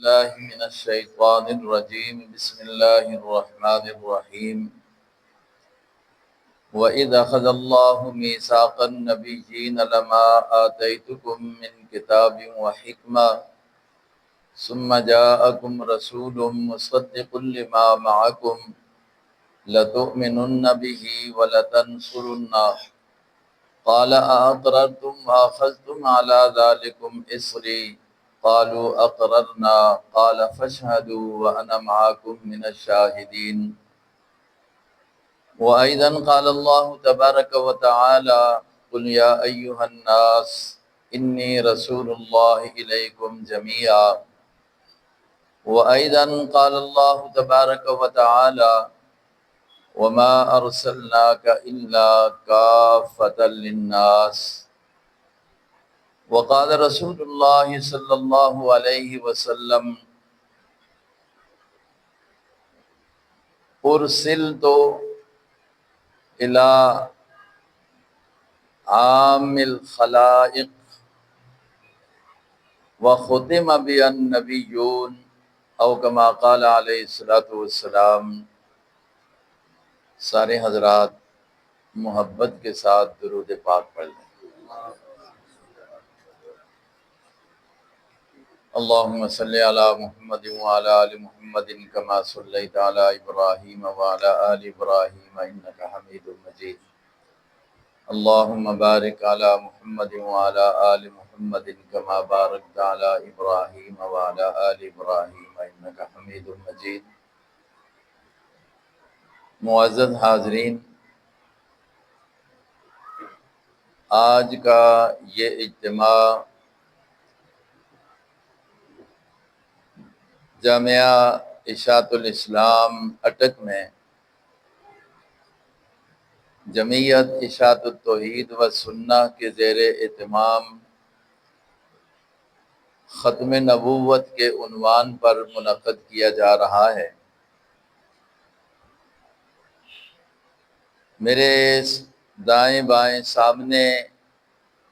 بالله من الشيطان الرجيم بسم الله الرحمن الرحيم وَإِذْ أَخَذَ اللَّهُ مِيثَاقَ النَّبِيِّينَ لَمَا آتَيْتُكُم مِّن كِتَابٍ وَحِكْمَةٍ ثُمَّ جَاءَكُمْ رَسُولٌ مُّصَدِّقٌ لِّمَا مَعَكُمْ لَتُؤْمِنُنَّ بِهِ وَلَتَنصُرُنَّهُ قَالَ أَأَقْرَرْتُمْ وَأَخَذْتُمْ عَلَىٰ ذَٰلِكُمْ إِصْرِي قَالُوا أَقْرَرْنَا قَالَ فَاشْهَدُوا وَأَنَا مَعَكُم مِّنَ الشَّاهِدِينَ وَأَيْضًا قَالَ اللَّهُ تَبَارَكَ وَتَعَالَى قُلْ يَا أَيُّهَا النَّاسُ إِنِّي رَسُولُ اللَّهِ إِلَيْكُمْ جَمِيعًا وَأَيْضًا قَالَ اللَّهُ تَبَارَكَ وَتَعَالَى وَمَا أَرْسَلْنَاكَ إِلَّا كَافَّةً لِلنَّاسِ وقال رسول اللہ صلی اللہ علیہ وسلم ارسلت الى عام الخلائق وختم بی النبیون او کما قال علیہ الصلوۃ والسلام۔ سارے حضرات محبت کے ساتھ درود پاک پڑھ لیں۔ اللهم صل على محمد وعلى آل محمد كما صليت على إبراهيم وعلى آل إبراهيم إنك حميد مجيد۔ اللهم بارك على محمد وعلى آل محمد كما باركت على إبراهيم وعلى آل إبراهيم إنك حميد مجيد۔ معزز حاضرین، آج کا یہ اجتماع جامعہ اشاعت الاسلام اٹک میں جمعیت اشاعت التوحید و سنہ کے زیر اہتمام ختم نبوت کے عنوان پر منعقد کیا جا رہا ہے۔ میرے دائیں بائیں سامنے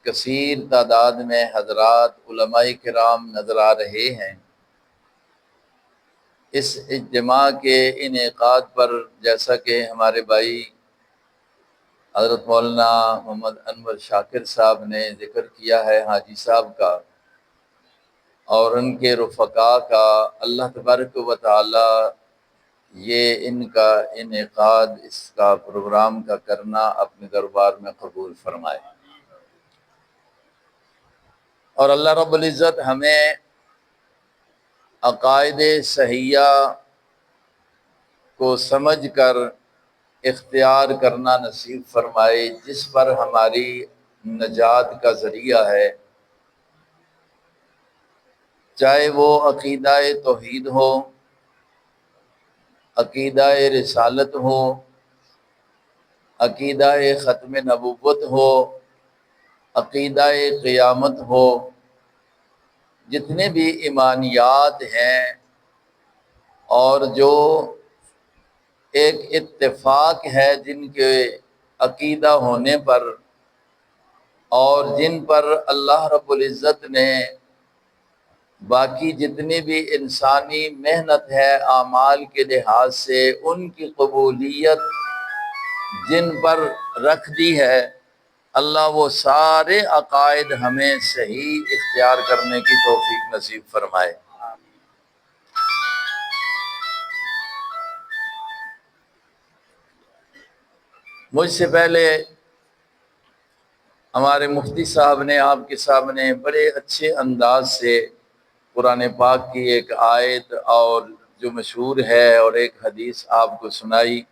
کثیر تعداد میں حضرات علماء کرام نظر آ رہے ہیں۔ اس اجتماع کے انعقاد پر جیسا کہ ہمارے بھائی حضرت مولانا محمد انور شاکر صاحب نے ذکر کیا ہے، حاجی صاحب کا اور ان کے رفقاء کا، اللہ تبارک و تعالی یہ ان کا انعقاد، اس کا پروگرام کا کرنا اپنے دربار میں قبول فرمائے، اور اللہ رب العزت ہمیں عقائد صحیحہ کو سمجھ کر اختیار کرنا نصیب فرمائے، جس پر ہماری نجات کا ذریعہ ہے، چاہے وہ عقیدہ توحید ہو، عقیدہ رسالت ہو، عقیدہ ختم نبوت ہو، عقیدہ قیامت ہو، جتنے بھی ایمانیات ہیں اور جو ایک اتفاق ہے جن کے عقیدہ ہونے پر اور جن پر اللہ رب العزت نے باقی جتنی بھی انسانی محنت ہے اعمال کے لحاظ سے ان کی قبولیت جن پر رکھ دی ہے، اللہ وہ سارے عقائد ہمیں صحیح اختیار کرنے کی توفیق نصیب فرمائے۔ مجھ سے پہلے ہمارے مفتی صاحب نے آپ کے سامنے بڑے اچھے انداز سے قرآن پاک کی ایک آیت اور جو مشہور ہے اور ایک حدیث آپ کو سنائی،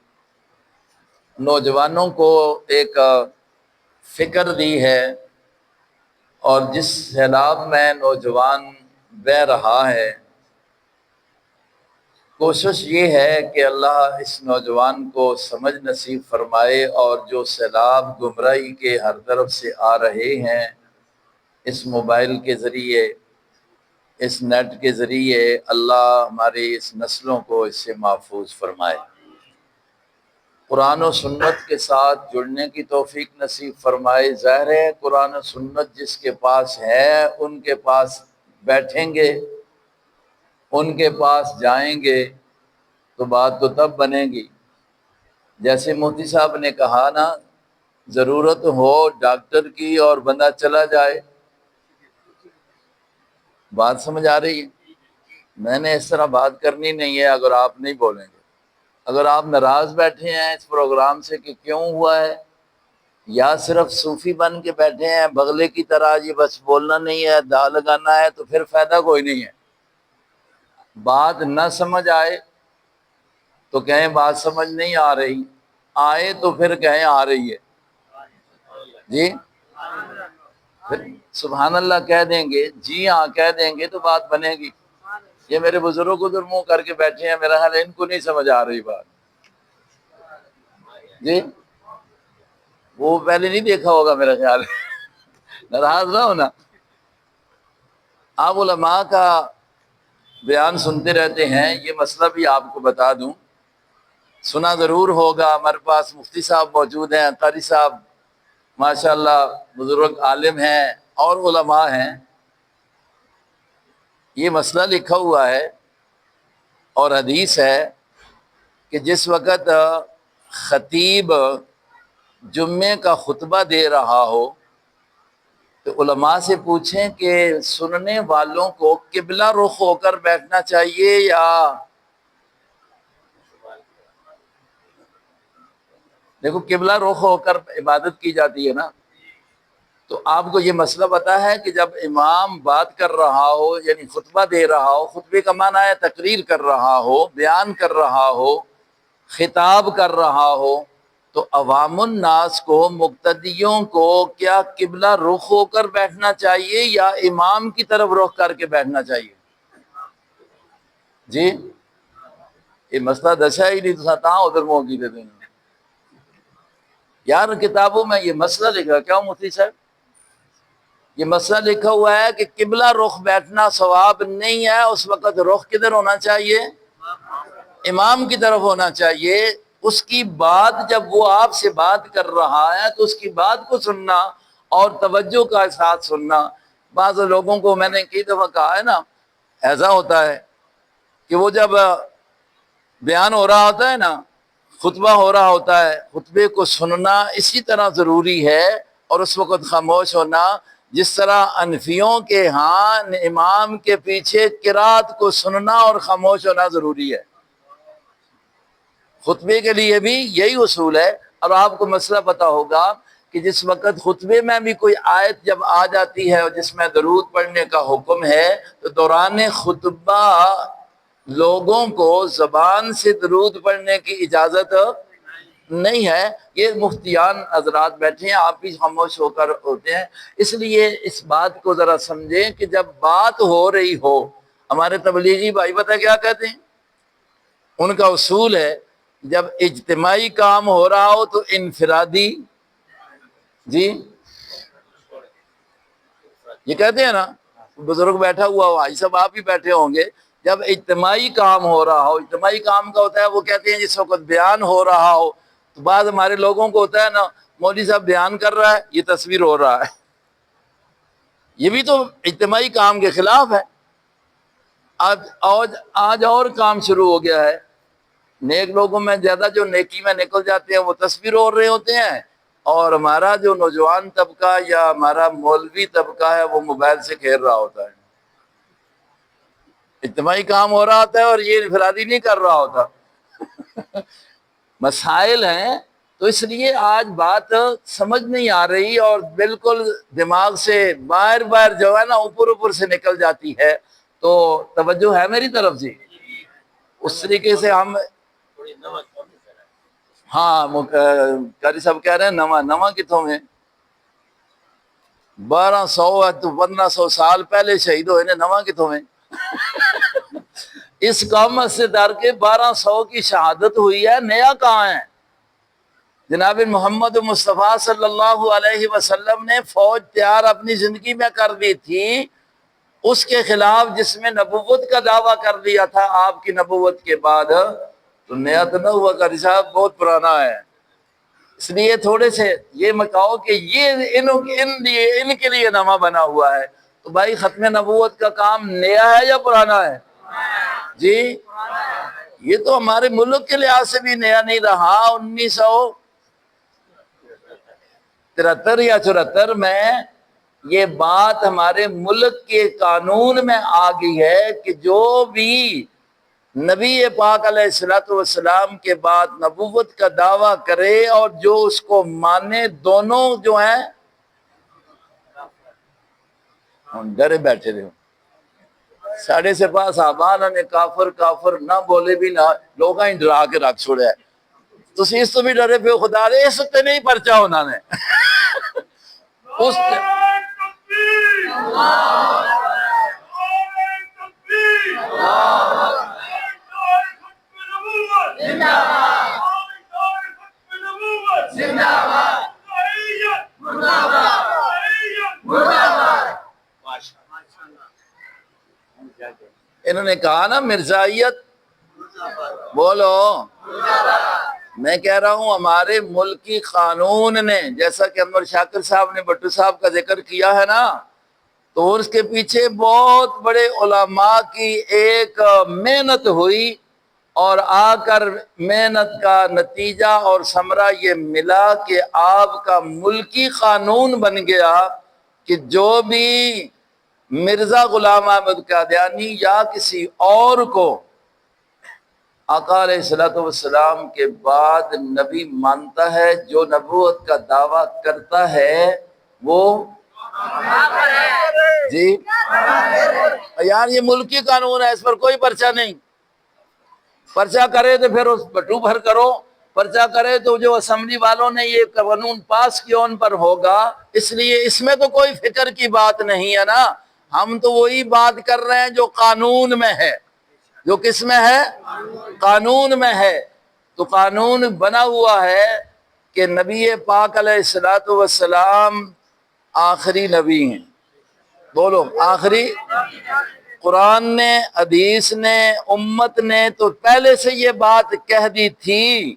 نوجوانوں کو ایک فکر دی ہے، اور جس سیلاب میں نوجوان بہہ رہا ہے، کوشش یہ ہے کہ اللہ اس نوجوان کو سمجھ نصیب فرمائے، اور جو سیلاب گمراہی کے ہر طرف سے آ رہے ہیں، اس موبائل کے ذریعے، اس نیٹ کے ذریعے، اللہ ہماری اس نسلوں کو اس سے محفوظ فرمائے، قرآن و سنت کے ساتھ جڑنے کی توفیق نصیب فرمائے۔ ظاہر ہے قرآن و سنت جس کے پاس ہے ان کے پاس بیٹھیں گے، ان کے پاس جائیں گے تو بات تو تب بنے گی جیسے مفتی صاحب نے کہا نا، ضرورت ہو ڈاکٹر کی اور بندہ چلا جائے۔ بات سمجھ آ رہی ہے؟ میں نے اس طرح بات کرنی نہیں ہے اگر آپ نہیں بولیں گے۔ اگر آپ ناراض بیٹھے ہیں اس پروگرام سے کہ کیوں ہوا ہے، یا صرف صوفی بن کے بیٹھے ہیں بغلے کی طرح، یہ بس بولنا نہیں ہے، دا لگانا ہے، تو پھر فائدہ کوئی نہیں ہے۔ بات نہ سمجھ آئے تو کہیں بات سمجھ نہیں آ رہی، آئے تو پھر کہیں آ رہی ہے۔ جی پھر سبحان اللہ کہہ دیں گے، جی ہاں کہہ دیں گے تو بات بنے گی۔ یہ میرے بزرگ ادھر منہ کر کے بیٹھے ہیں، میرا خیال ہے ان کو نہیں سمجھ آ رہی بات۔ جی وہ پہلے نہیں دیکھا ہوگا میرا خیال ہے، ناراض نہ ہونا۔ آپ علماء کا بیان سنتے رہتے ہیں، یہ مسئلہ بھی آپ کو بتا دوں، سنا ضرور ہوگا۔ ہمارے پاس مفتی صاحب موجود ہیں، قاری صاحب ماشاءاللہ بزرگ عالم ہیں اور علماء ہیں۔ یہ مسئلہ لکھا ہوا ہے اور حدیث ہے کہ جس وقت خطیب جمعے کا خطبہ دے رہا ہو تو علماء سے پوچھیں کہ سننے والوں کو قبلہ رخ ہو کر بیٹھنا چاہیے یا دیکھو قبلہ رخ ہو کر عبادت کی جاتی ہے نا، تو آپ کو یہ مسئلہ پتا ہے کہ جب امام بات کر رہا ہو، یعنی خطبہ دے رہا ہو، خطبے کا معنی ہے تقریر کر رہا ہو، بیان کر رہا ہو، خطاب کر رہا ہو، تو عوام الناس کو، مقتدیوں کو کیا قبلہ رخ ہو کر بیٹھنا چاہیے یا امام کی طرف رخ کر کے بیٹھنا چاہیے؟ جی یہ مسئلہ دشا ہی نہیں تھا، ادھر موقع دے دیں یار۔ کتابوں میں یہ مسئلہ لکھا، کیا مفتی صاحب یہ مسئلہ لکھا ہوا ہے کہ قبلہ رخ بیٹھنا ثواب نہیں ہے، اس وقت رخ کدھر ہونا چاہیے؟ امام کی طرف ہونا چاہیے۔ اس کی بات جب وہ آپ سے بات کر رہا ہے تو اس کی بات کو سننا اور توجہ کا ساتھ سننا۔ بعض لوگوں کو میں نے کئی دفعہ کہا ہے نا، ایسا ہوتا ہے کہ وہ جب بیان ہو رہا ہوتا ہے نا، خطبہ ہو رہا ہوتا ہے، خطبے کو سننا اسی طرح ضروری ہے اور اس وقت خاموش ہونا جس طرح انفیوں کے ہاں امام کے پیچھے قرات کو سننا اور خاموش ہونا ضروری ہے۔ خطبے کے لیے بھی یہی اصول ہے۔ اور آپ کو مسئلہ پتا ہوگا کہ جس وقت خطبے میں بھی کوئی آیت جب آ جاتی ہے اور جس میں درود پڑھنے کا حکم ہے تو دوران خطبہ لوگوں کو زبان سے درود پڑھنے کی اجازت نہیں ہے۔ یہ مفتیان حضرات بیٹھے ہیں، آپ بھی خاموش ہو کر ہوتے ہیں، اس لیے اس بات کو ذرا سمجھیں کہ جب بات ہو رہی ہو، ہمارے تبلیغی بھائی پتہ کیا کہتے ہیں، ان کا اصول ہے جب اجتماعی کام ہو رہا ہو تو انفرادی، جی یہ کہتے ہیں نا، بزرگ بیٹھا ہوا ہو، بھائی صاحب آپ بھی بیٹھے ہوں گے، جب اجتماعی کام ہو رہا ہو، اجتماعی کام کا ہوتا ہے وہ کہتے ہیں جس وقت بیان ہو رہا ہو، تو بعض ہمارے لوگوں کو ہوتا ہے نا، مولوی صاحب بیان کر رہا ہے، یہ تصویر ہو رہا ہے، یہ بھی تو اجتماعی کام کے خلاف ہے۔ آج اور کام شروع ہو گیا ہے، نیک لوگوں میں زیادہ جو نیکی میں نکل جاتے ہیں وہ تصویر ہو رہے ہوتے ہیں، اور ہمارا جو نوجوان طبقہ یا ہمارا مولوی طبقہ ہے وہ موبائل سے کھیل رہا ہوتا ہے۔ اجتماعی کام ہو رہا ہوتا ہے اور یہ انفرادی نہیں کر رہا ہوتا۔ مسائل ہیں، تو اس لیے آج بات سمجھ نہیں آ رہی اور بالکل دماغ سے باہر باہر جو ہے نا اوپر سے نکل جاتی ہے، تو توجہ ہے میری طرف سے اس طریقے سے ہم ہاں قاری صاحب کہہ رہے ہیں نواں کتوں میں 1200 تو 1500 سال پہلے شہید ہوئے نے، نواں کتوں میں اس قوم سے در کے 1200 کی شہادت ہوئی ہے، نیا کہاں ہے؟ جناب محمد مصطفیٰ صلی اللہ علیہ وسلم نے فوج تیار اپنی زندگی میں کر دی تھی اس کے خلاف جس میں نبوت کا دعویٰ کر دیا تھا آپ کی نبوت کے بعد، تو نیا تو نہ ہوا، قاری صاحب بہت پرانا ہے۔ اس لیے تھوڑے سے یہ میں کہو کہ یہ ان کے لیے نامہ بنا ہوا ہے، تو بھائی ختم نبوت کا کام نیا ہے یا پرانا ہے؟ جی یہ تو ہمارے ملک کے لحاظ سے بھی نیا نہیں رہا، 1973 یا 74 میں یہ بات ہمارے ملک کے قانون میں آ گئی ہے کہ جو بھی نبی پاک علیہ الصلوۃ والسلام کے بعد نبوت کا دعویٰ کرے اور جو اس کو مانے، دونوں جو ہیں ڈرے بیٹھے رہے، ساڑھے سے پاس آبان نے کافر کافر نہ بولے بھی نہ، لوگ ہی ڈرا کے رکھ چھوڑے ہے تو اس تو بھی ڈرے پہ خدا رے اس تے نہیں پرچا ہونا نے اس انہوں نے کہا نا مرزائیت، بولو میں کہہ رہا ہوں ہمارے ملکی قانون نے، جیسا کہ انور شاکر صاحب نے بٹو صاحب کا ذکر کیا ہے نا، تو اس کے پیچھے بہت بڑے علماء کی ایک محنت ہوئی اور آ کر محنت کا نتیجہ اور ثمرہ یہ ملا کہ آپ کا ملکی قانون بن گیا کہ جو بھی مرزا غلام احمد قادیانی یا کسی اور کو آقا علیہ الصلوۃ والسلام کے بعد نبی مانتا ہے، جو نبوت کا دعویٰ کرتا ہے وہ جی یار یہ ملکی قانون ہے، اس پر کوئی پرچہ نہیں، پرچہ کرے تو پھر اس بٹو بھر کرو، پرچہ کرے تو جو اسمبلی والوں نے یہ قانون پاس کیا ان پر ہوگا، اس لیے اس میں تو کوئی فکر کی بات نہیں ہے نا، ہم تو وہی بات کر رہے ہیں جو قانون میں ہے، جو کس میں ہے؟ قانون میں ہے۔ تو قانون بنا ہوا ہے کہ نبی پاک علیہ الصلوۃ والسلام آخری نبی ہیں، بولو آخری، قرآن نے، حدیث نے، امت نے تو پہلے سے یہ بات کہہ دی تھی،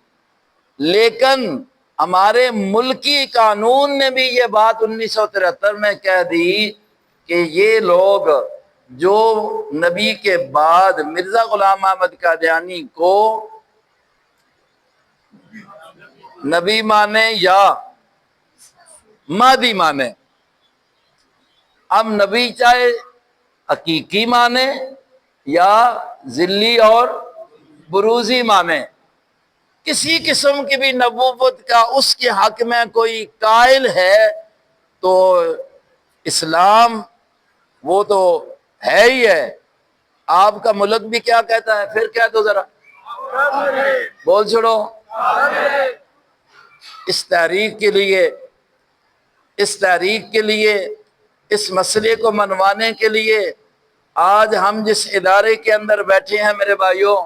لیکن ہمارے ملکی قانون نے بھی یہ بات 1973 میں کہہ دی کہ یہ لوگ جو نبی کے بعد مرزا غلام احمد قادیانی کو نبی مانے یا مہدی مانے، اب نبی چاہے حقیقی مانے یا ذلی اور بروزی مانے، کسی قسم کی بھی نبوت کا اس کے حق میں کوئی قائل ہے تو اسلام وہ تو ہے ہی ہے۔ آپ کا ملک بھی کیا کہتا ہے؟ پھر کہہ دو ذرا، بول چھوڑو۔ اس تحریک کے لیے اس مسئلے کو منوانے کے لیے آج ہم جس ادارے کے اندر بیٹھے ہیں میرے بھائیوں،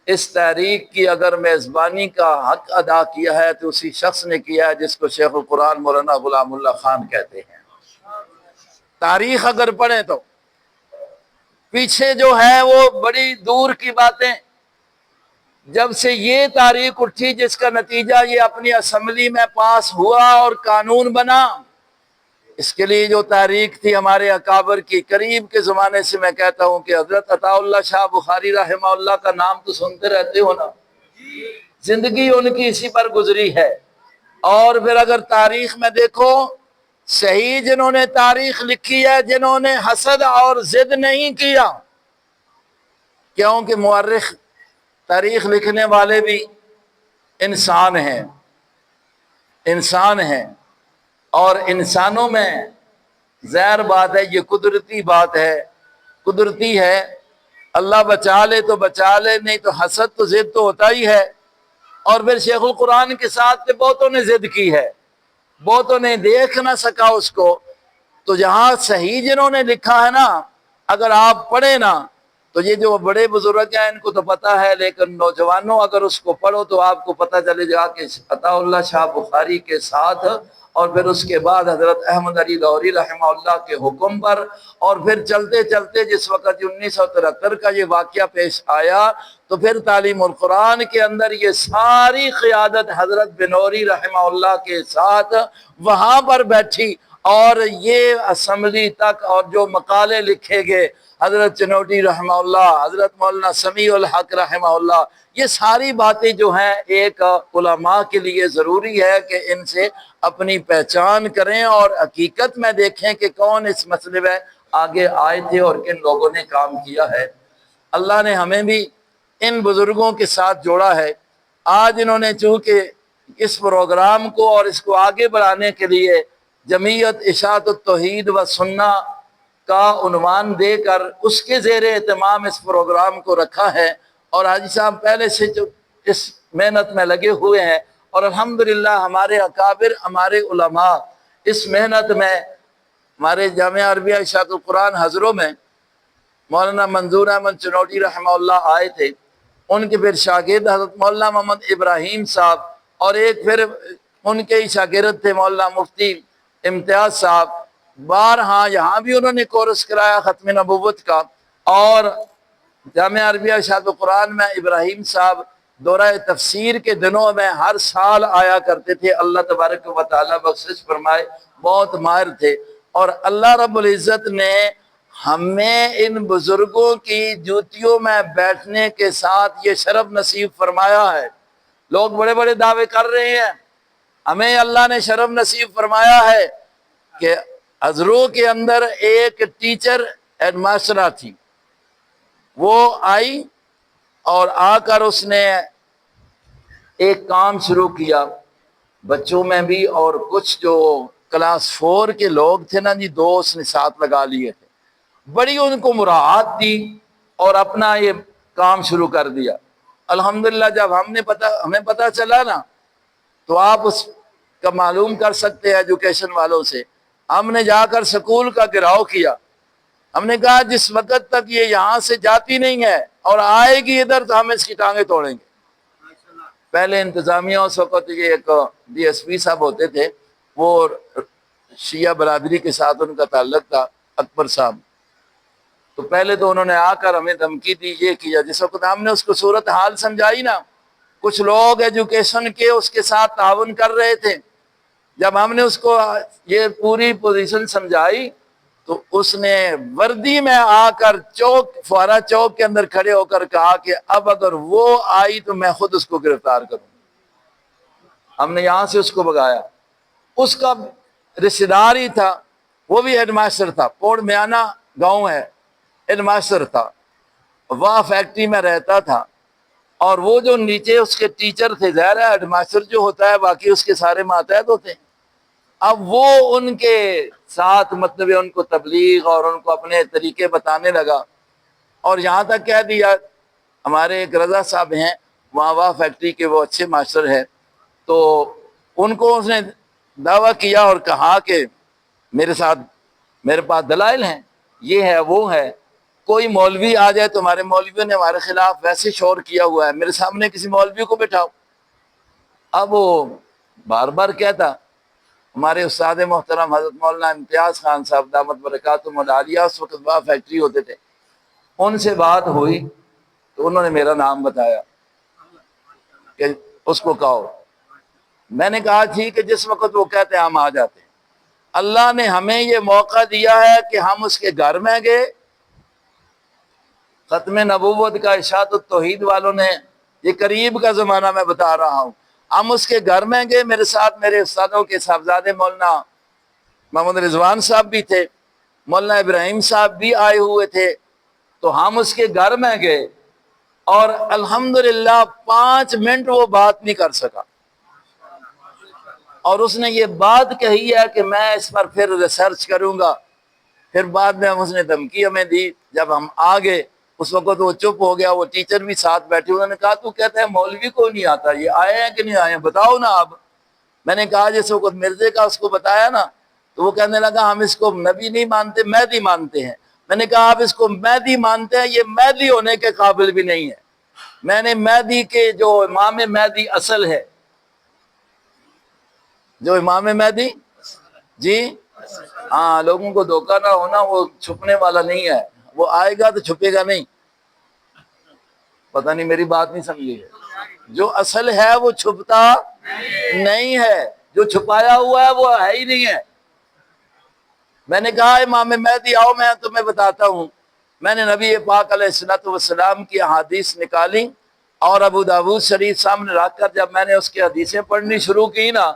اس تحریک کی اگر میزبانی کا حق ادا کیا ہے تو اسی شخص نے کیا ہے جس کو شیخ القرآن مولانا غلام اللہ خان کہتے ہیں۔ تاریخ اگر پڑھیں تو پیچھے جو ہے وہ بڑی دور کی باتیں، جب سے یہ تاریخ اٹھی جس کا نتیجہ یہ اپنی اسمبلی میں پاس ہوا اور قانون بنا، اس کے لیے جو تاریخ تھی ہمارے اکابر کی، قریب کے زمانے سے میں کہتا ہوں کہ حضرت عطا اللہ شاہ بخاری رحمہ اللہ کا نام تو سنتے رہتے ہو نا، زندگی ان کی اسی پر گزری ہے۔ اور پھر اگر تاریخ میں دیکھو، صحیح جنہوں نے تاریخ لکھی ہے، جنہوں نے حسد اور ضد نہیں کیا، کیونکہ مورخ تاریخ لکھنے والے بھی انسان ہیں اور انسانوں میں ظاہر بات ہے، یہ قدرتی بات ہے، قدرتی ہے، اللہ بچا لے تو بچا لے، نہیں تو حسد تو ضد تو ہوتا ہی ہے۔ اور پھر شیخ القرآن کے ساتھ بہتوں نے ضد کی ہے، بہتوں نے دیکھ نہ سکا اس کو، تو جہاں صحیح جنہوں نے لکھا ہے نا، اگر آپ پڑھیں نا تو یہ جو بڑے بزرگ ہیں ان کو تو پتہ ہے، لیکن نوجوانوں اگر اس کو پڑھو تو آپ کو پتہ چلے گا کہ عطا اللہ شاہ بخاری کے ساتھ اور پھر اس کے بعد حضرت احمد علی لاہوری رحمہ اللہ کے حکم پر، اور پھر چلتے چلتے جس وقت 1973 کا یہ واقعہ پیش آیا تو پھر تعلیم القرآن کے اندر یہ ساری قیادت حضرت بنوری رحمہ اللہ کے ساتھ وہاں پر بیٹھی، اور یہ اسمبلی تک اور جو مقالے لکھے گئے حضرت چنوٹی رحمہ اللہ، حضرت مولانا سمیع الحق رحمہ اللہ، یہ ساری باتیں جو ہیں ایک علماء کے لیے ضروری ہے کہ ان سے اپنی پہچان کریں اور حقیقت میں دیکھیں کہ کون اس مسئلے میں آگے آئے تھے اور کن لوگوں نے کام کیا ہے۔ اللہ نے ہمیں بھی ان بزرگوں کے ساتھ جوڑا ہے۔ آج انہوں نے چونکہ اس پروگرام کو اور اس کو آگے بڑھانے کے لیے جمعیت اشاعت التوحید و سنہ کا عنوان دے کر اس کے زیر اہتمام اس پروگرام کو رکھا ہے، اور حاجی صاحب پہلے سے جو اس محنت میں لگے ہوئے ہیں، اور الحمدللہ ہمارے اکابر ہمارے علماء اس محنت میں، ہمارے جامعہ عربیہ اشاعت القرآن حضروں میں مولانا منظور احمد چنوٹی رحمہ اللہ آئے تھے، ان کے پھر شاگرد حضرت مولانا محمد ابراہیم صاحب، اور ایک پھر ان کے ہی شاگرد تھے مولانا مفتی امتیاز صاحب۔ بارہاں یہاں بھی انہوں نے کورس کرایا ختم نبوت کا، اور جامعہ عربیہ اشاعت القرآن میں ابراہیم صاحب دورہ تفسیر کے دنوں میں ہر سال آیا کرتے تھے۔ اللہ تبارک و تعالیٰ بخشش فرمائے، بہت ماہر تھے، اور اللہ رب العزت نے ہمیں ان بزرگوں کی جوتیوں میں بیٹھنے کے ساتھ یہ شرف نصیب فرمایا ہے۔ لوگ بڑے بڑے دعوے کر رہے ہیں، ہمیں اللہ نے شرف نصیب فرمایا ہے کہ حضروں کے اندر ایک ٹیچر ہیڈ ماسٹرہ تھی، وہ آئی اور آ کر اس نے ایک کام شروع کیا بچوں میں بھی، اور کچھ جو کلاس 4 کے لوگ تھے نا جی، 2 اس نے ساتھ لگا لیے تھے، بڑی ان کو مراعات دی اور اپنا یہ کام شروع کر دیا۔ الحمدللہ جب ہمیں پتہ چلا نا، تو آپ اس کا معلوم کر سکتے ہیں ایجوکیشن والوں سے، ہم نے جا کر سکول کا گھیراؤ کیا۔ ہم نے کہا جس وقت تک یہ یہاں سے جاتی نہیں ہے اور آئے گی ادھر تو ہم اس کی ٹانگیں توڑیں گے۔ پہلے انتظامیہ اس وقت یہ ایک ڈی ایس پی صاحب ہوتے تھے، وہ شیعہ برادری کے ساتھ ان کا تعلق تھا، اکبر صاحب، تو پہلے تو انہوں نے آ کر ہمیں دھمکی دی، یہ کیا۔ جس وقت ہم نے اس کو صورت حال سمجھائی نا، کچھ لوگ ایجوکیشن کے اس کے ساتھ تعاون کر رہے تھے، جب ہم نے اس کو یہ پوری پوزیشن سمجھائی تو اس نے وردی میں آ کر فوارہ چوک کے اندر کھڑے ہو کر کہا کہ اب اگر وہ آئی تو میں خود اس کو گرفتار کروں۔ ہم نے یہاں سے اس کو بھگایا۔ اس کا رشتہ دار ہی تھا، وہ بھی ہیڈ ماسٹر تھا، پوڑ میانہ گاؤں ہے، ہیڈ ماسٹر تھا، وہاں فیکٹری میں رہتا تھا، اور وہ جو نیچے اس کے ٹیچر تھے، ظاہر ہے ہیڈ ماسٹر جو ہوتا ہے باقی اس کے سارے ماتحت ہوتے ہیں، اب وہ ان کے ساتھ مطلب ان کو تبلیغ اور ان کو اپنے طریقے بتانے لگا، اور یہاں تک کہہ دیا، ہمارے ایک رضا صاحب ہیں وہاں فیکٹری کے، وہ اچھے ماسٹر ہیں، تو ان کو اس نے دعویٰ کیا اور کہا کہ میرے پاس دلائل ہیں، یہ ہے وہ ہے، کوئی مولوی آ جائے، تمہارے مولویوں نے ہمارے خلاف ویسے شور کیا ہوا ہے، میرے سامنے کسی مولوی کو بٹھاؤ۔ اب وہ بار بار کہتا، ہمارے استاد محترم حضرت مولانا امتیاز خان صاحب دامت برکاتہم العالیہ اس وقت وہاں فیکٹری ہوتے تھے، ان سے بات ہوئی تو انہوں نے میرا نام بتایا کہ اس کو کہو۔ میں نے کہا ٹھیک ہے، جس وقت وہ کہتے ہیں ہم آ جاتے ہیں۔ اللہ نے ہمیں یہ موقع دیا ہے کہ ہم اس کے گھر میں گئے، ختم نبوت کا اشاعت التوحید والوں نے، یہ قریب کا زمانہ میں بتا رہا ہوں، ہم اس کے گھر میں گئے، میرے ساتھ میرے استادوں کے صاحبزادے مولانا محمد رضوان صاحب بھی تھے، مولانا ابراہیم صاحب بھی آئے ہوئے تھے، تو ہم اس کے گھر میں گئے، اور الحمدللہ 5 منٹ وہ بات نہیں کر سکا، اور اس نے یہ بات کہی ہے کہ میں اس پر پھر ریسرچ کروں گا۔ پھر بعد میں اس نے دھمکی ہمیں دی، جب ہم آگے اس وقت وہ چپ ہو گیا، وہ ٹیچر بھی ساتھ بیٹھے، انہوں نے کہا تو کہتا ہے مولوی کو نہیں آتا، یہ آئے ہیں کہ نہیں آئے ہیں بتاؤ نا آپ۔ میں نے کہا جس وقت مرزے کا اس کو بتایا نا، تو وہ کہنے لگا ہم اس کو نبی نہیں مانتے، مہدی مانتے ہیں۔ میں نے کہا آپ اس کو مہدی مانتے ہیں، یہ مہدی ہونے کے قابل بھی نہیں ہے۔ میں نے مہدی کے جو امام مہدی اصل ہے، جو امام مہدی جی ہاں، لوگوں کو دھوکہ نہ ہونا، وہ چھپنے والا نہیں ہے، وہ آئے گا تو چھپے گا نہیں۔ پتہ نہیں میری بات نہیں سمجھی ہے، جو اصل ہے وہ چھپتا نہیں ہے، جو چھپایا ہوا ہے وہ ہے ہی نہیں ہے۔ میں نے کہا امام مہدی آؤ میں تمہیں بتاتا ہوں. میں نے نبی پاک علیہ الصلوۃ والسلام کی احادیث نکالی اور ابو داؤد شریف سامنے رکھ کر جب میں نے اس کی حدیثیں پڑھنی شروع کی نا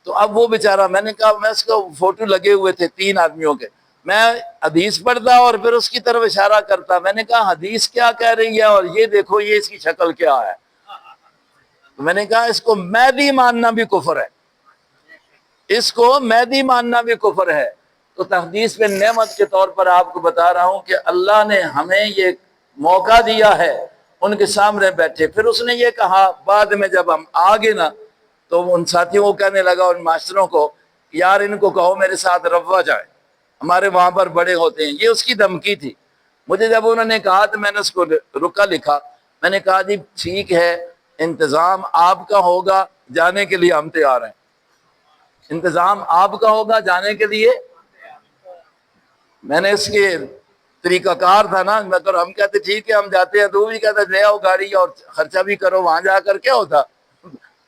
تو اب وہ بیچارہ، میں نے کہا میں اس کو فوٹو لگے ہوئے تھے 3 آدمیوں کے، میں حدیث پڑھتا اور پھر اس کی طرف اشارہ کرتا. میں نے کہا حدیث کیا کہہ رہی ہے اور یہ دیکھو یہ اس کی شکل کیا ہے. تو میں نے کہا اس کو مہدی ماننا بھی کفر ہے، اس کو مہدی ماننا بھی کفر ہے. تو تحدیث میں نعمت کے طور پر آپ کو بتا رہا ہوں کہ اللہ نے ہمیں یہ موقع دیا ہے ان کے سامنے بیٹھے. پھر اس نے یہ کہا بعد میں جب ہم آگے نا تو ان ساتھیوں کو کہنے لگا، ان ماسٹروں کو، یار ان کو کہو میرے ساتھ روا جائے، ہمارے وہاں پر بڑے ہوتے ہیں. یہ اس کی دھمکی تھی. مجھے جب انہوں نے کہا تو میں نے اس کو رکا لکھا. میں نے کہا جی ٹھیک ہے، انتظام آپ کا ہوگا، جانے کے لیے ہم تیار ہیں. انتظام آپ کا ہوگا، جانے کے لیے. میں نے اس کے طریقہ کار تھا نا، مگر ہم کہتے ٹھیک ہے ہم جاتے ہیں، تو وہ بھی کہتا لے آؤ گاڑی اور خرچہ بھی کرو، وہاں جا کر کیا ہوتا.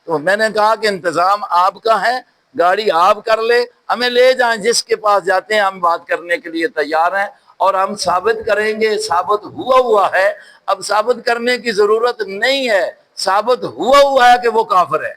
تو میں نے کہا کہ انتظام آپ کا ہے، گاڑی آپ کر لے، ہمیں لے جائیں، جس کے پاس جاتے ہیں ہم بات کرنے کے لیے تیار ہیں اور ہم ثابت کریں گے. ثابت ہوا ہے، اب ثابت کرنے کی ضرورت نہیں ہے، ثابت ہوا ہے کہ وہ کافر ہے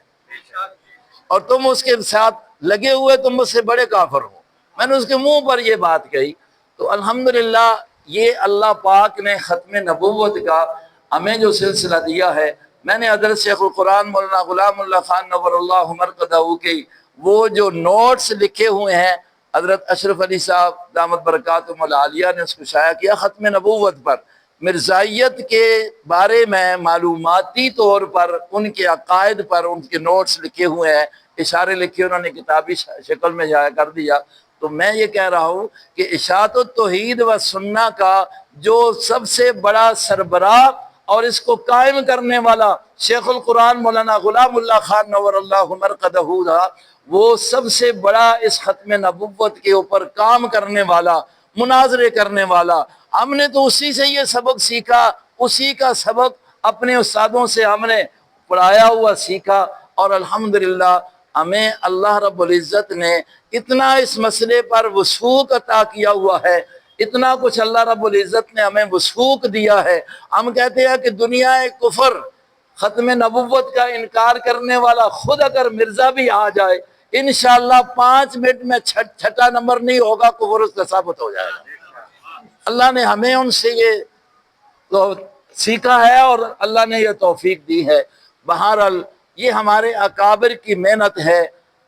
اور تم اس کے ساتھ لگے ہوئے، تم اس سے بڑے کافر ہو. میں نے اس کے منہ پر یہ بات کہی. تو الحمدللہ یہ اللہ پاک نے ختم نبوت کا ہمیں جو سلسلہ دیا ہے. میں نے حضرت شیخ القرآن مولانا غلام اللہ خان نور اللہ مرقدہ کے وہ جو نوٹس لکھے ہوئے ہیں، حضرت اشرف علی صاحب دامت برکاتہم العالیہ نے اس کو شائع کیا ختم نبوت پر. مرزائیت کے بارے میں معلوماتی طور پر ان کے عقائد پر ان کے نوٹس لکھے ہوئے ہیں، اشارے لکھے انہوں نے کتابی شکل میں جایا کر دیا. تو میں یہ کہہ رہا ہوں کہ اشاعت التوحید و سنہ کا جو سب سے بڑا سربراہ اور اس کو قائم کرنے والا شیخ القرآن مولانا غلام اللہ خان نور اللہ مرقدہ تھا، وہ سب سے بڑا اس ختم نبوت کے اوپر کام کرنے والا، مناظرے کرنے والا. ہم نے تو اسی سے یہ سبق سیکھا، اسی کا سبق اپنے استادوں سے ہم نے پڑھایا ہوا سیکھا. اور الحمدللہ ہمیں اللہ رب العزت نے اتنا اس مسئلے پر وثوق عطا کیا ہوا ہے، اتنا کچھ اللہ رب العزت نے ہمیں وثوق دیا ہے. ہم کہتے ہیں کہ دنیا کفر ختم نبوت کا انکار کرنے والا خود اگر مرزا بھی آ جائے انشاءاللہ 5 منٹ میں چھٹا نمبر نہیں ہوگا، کفر اس کا ثابت ہو جائے گا. اللہ نے ہمیں ان سے یہ تو سیکھا ہے اور اللہ نے یہ توفیق دی ہے. بہرحال یہ ہمارے اکابر کی محنت ہے،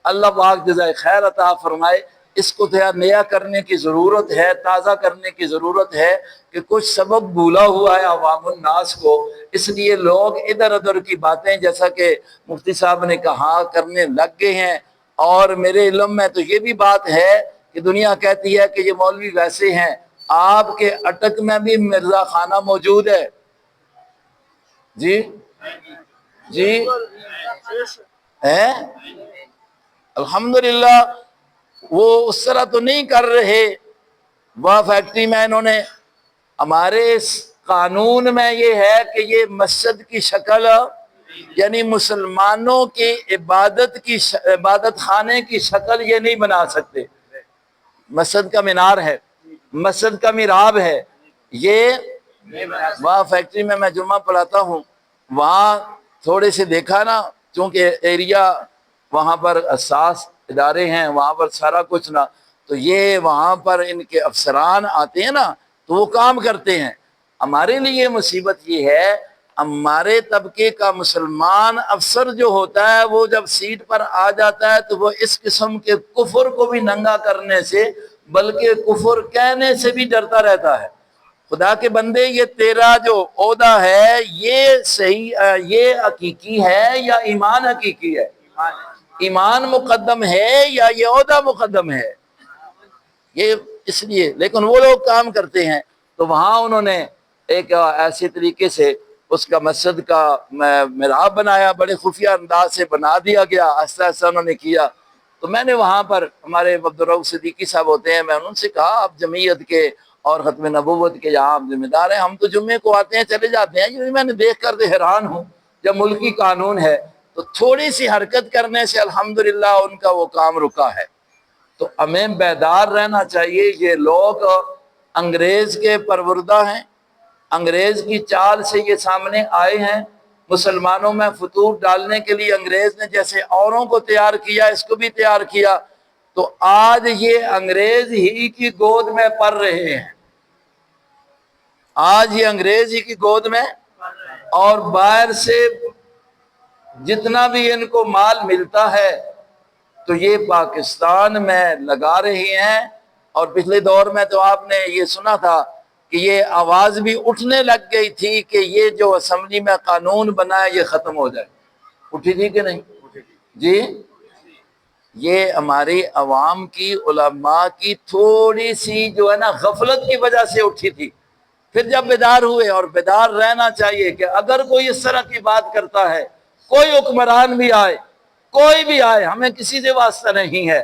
اللہ پاک جزائے خیر عطا فرمائے. اس کو نیا کرنے کی ضرورت ہے، تازہ کرنے کی ضرورت ہے کہ کچھ سبب بھولا ہوا ہے عوام الناس کو، اس لیے لوگ ادھر ادھر کی باتیں جیسا کہ مفتی صاحب نے کہا کرنے لگ گئے ہیں. اور میرے علم میں تو یہ بھی بات ہے کہ دنیا کہتی ہے کہ یہ مولوی ویسے ہیں. آپ کے اٹک میں بھی مرزا خانہ موجود ہے. جی جی ہے الحمدللہ. وہ اس طرح تو نہیں کر رہے. وہ فیکٹری میں انہوں نے، ہمارے قانون میں یہ ہے کہ یہ مسجد کی شکل یعنی مسلمانوں کی عبادت خانے کی شکل یہ نہیں بنا سکتے. مسجد کا مینار ہے، مسجد کا محراب ہے. یہ وہاں فیکٹری میں جمعہ پڑھاتا ہوں، وہاں تھوڑے سے دیکھا نا، چونکہ ایریا وہاں پر اساس ادارے ہیں، وہاں پر سارا کچھ نا، تو یہ وہاں پر ان کے افسران آتے ہیں نا تو وہ کام کرتے ہیں. ہمارے لیے مصیبت یہ ہے ہمارے طبقے کا مسلمان افسر جو ہوتا ہے وہ جب سیٹ پر آ جاتا ہے تو وہ اس قسم کے کفر کو بھی ننگا کرنے سے بلکہ کفر کہنے سے بھی ڈرتا رہتا ہے. خدا کے بندے یہ تیرا جو عہدہ ہے یہ صحیح، یہ حقیقی ہے یا ایمان حقیقی ہے؟ ایمان مقدم ہے یا یہ عہدہ مقدم ہے؟ یہ اس لیے لیکن وہ لوگ کام کرتے ہیں. تو وہاں انہوں نے ایک ایسے طریقے سے اس کا مسجد کا محراب بنایا، بڑے خفیہ انداز سے بنا دیا گیا، ایسا ایسا انہوں نے کیا. تو میں نے وہاں پر ہمارے عبدالرؤف صدیقی صاحب ہوتے ہیں، میں ان سے کہا آپ جمعیت کے اور ختم نبوت کے یہاں آپ ذمہ دار ہیں، ہم تو جمعے کو آتے ہیں چلے جاتے ہیں. یہ میں نے دیکھ کر حیران ہوں، جب ملکی قانون ہے تو تھوڑی سی حرکت کرنے سے الحمدللہ ان کا وہ کام رکا ہے. تو ہمیں بیدار رہنا چاہیے۔ یہ لوگ انگریز کے پروردہ ہیں، انگریز کی چال سے یہ سامنے آئے ہیں، مسلمانوں میں فتور ڈالنے کے لیے انگریز نے جیسے اوروں کو تیار کیا اس کو بھی تیار کیا، تو آج یہ انگریز ہی کی گود میں پڑ رہے ہیں، آج یہ انگریز ہی کی گود میں، اور باہر سے جتنا بھی ان کو مال ملتا ہے تو یہ پاکستان میں لگا رہی ہیں۔ اور پچھلے دور میں تو آپ نے یہ سنا تھا کہ یہ آواز بھی اٹھنے لگ گئی تھی کہ یہ جو اسمبلی میں قانون بنا ہے یہ ختم ہو جائے، اٹھی تھی کہ نہیں جی؟ یہ ہماری عوام کی، علماء کی تھوڑی سی جو ہے نا غفلت کی وجہ سے اٹھی تھی۔ پھر جب بیدار ہوئے، اور بیدار رہنا چاہیے کہ اگر کوئی اس طرح کی بات کرتا ہے، کوئی حکمران بھی آئے، کوئی بھی آئے، ہمیں کسی سے واسطہ نہیں ہے،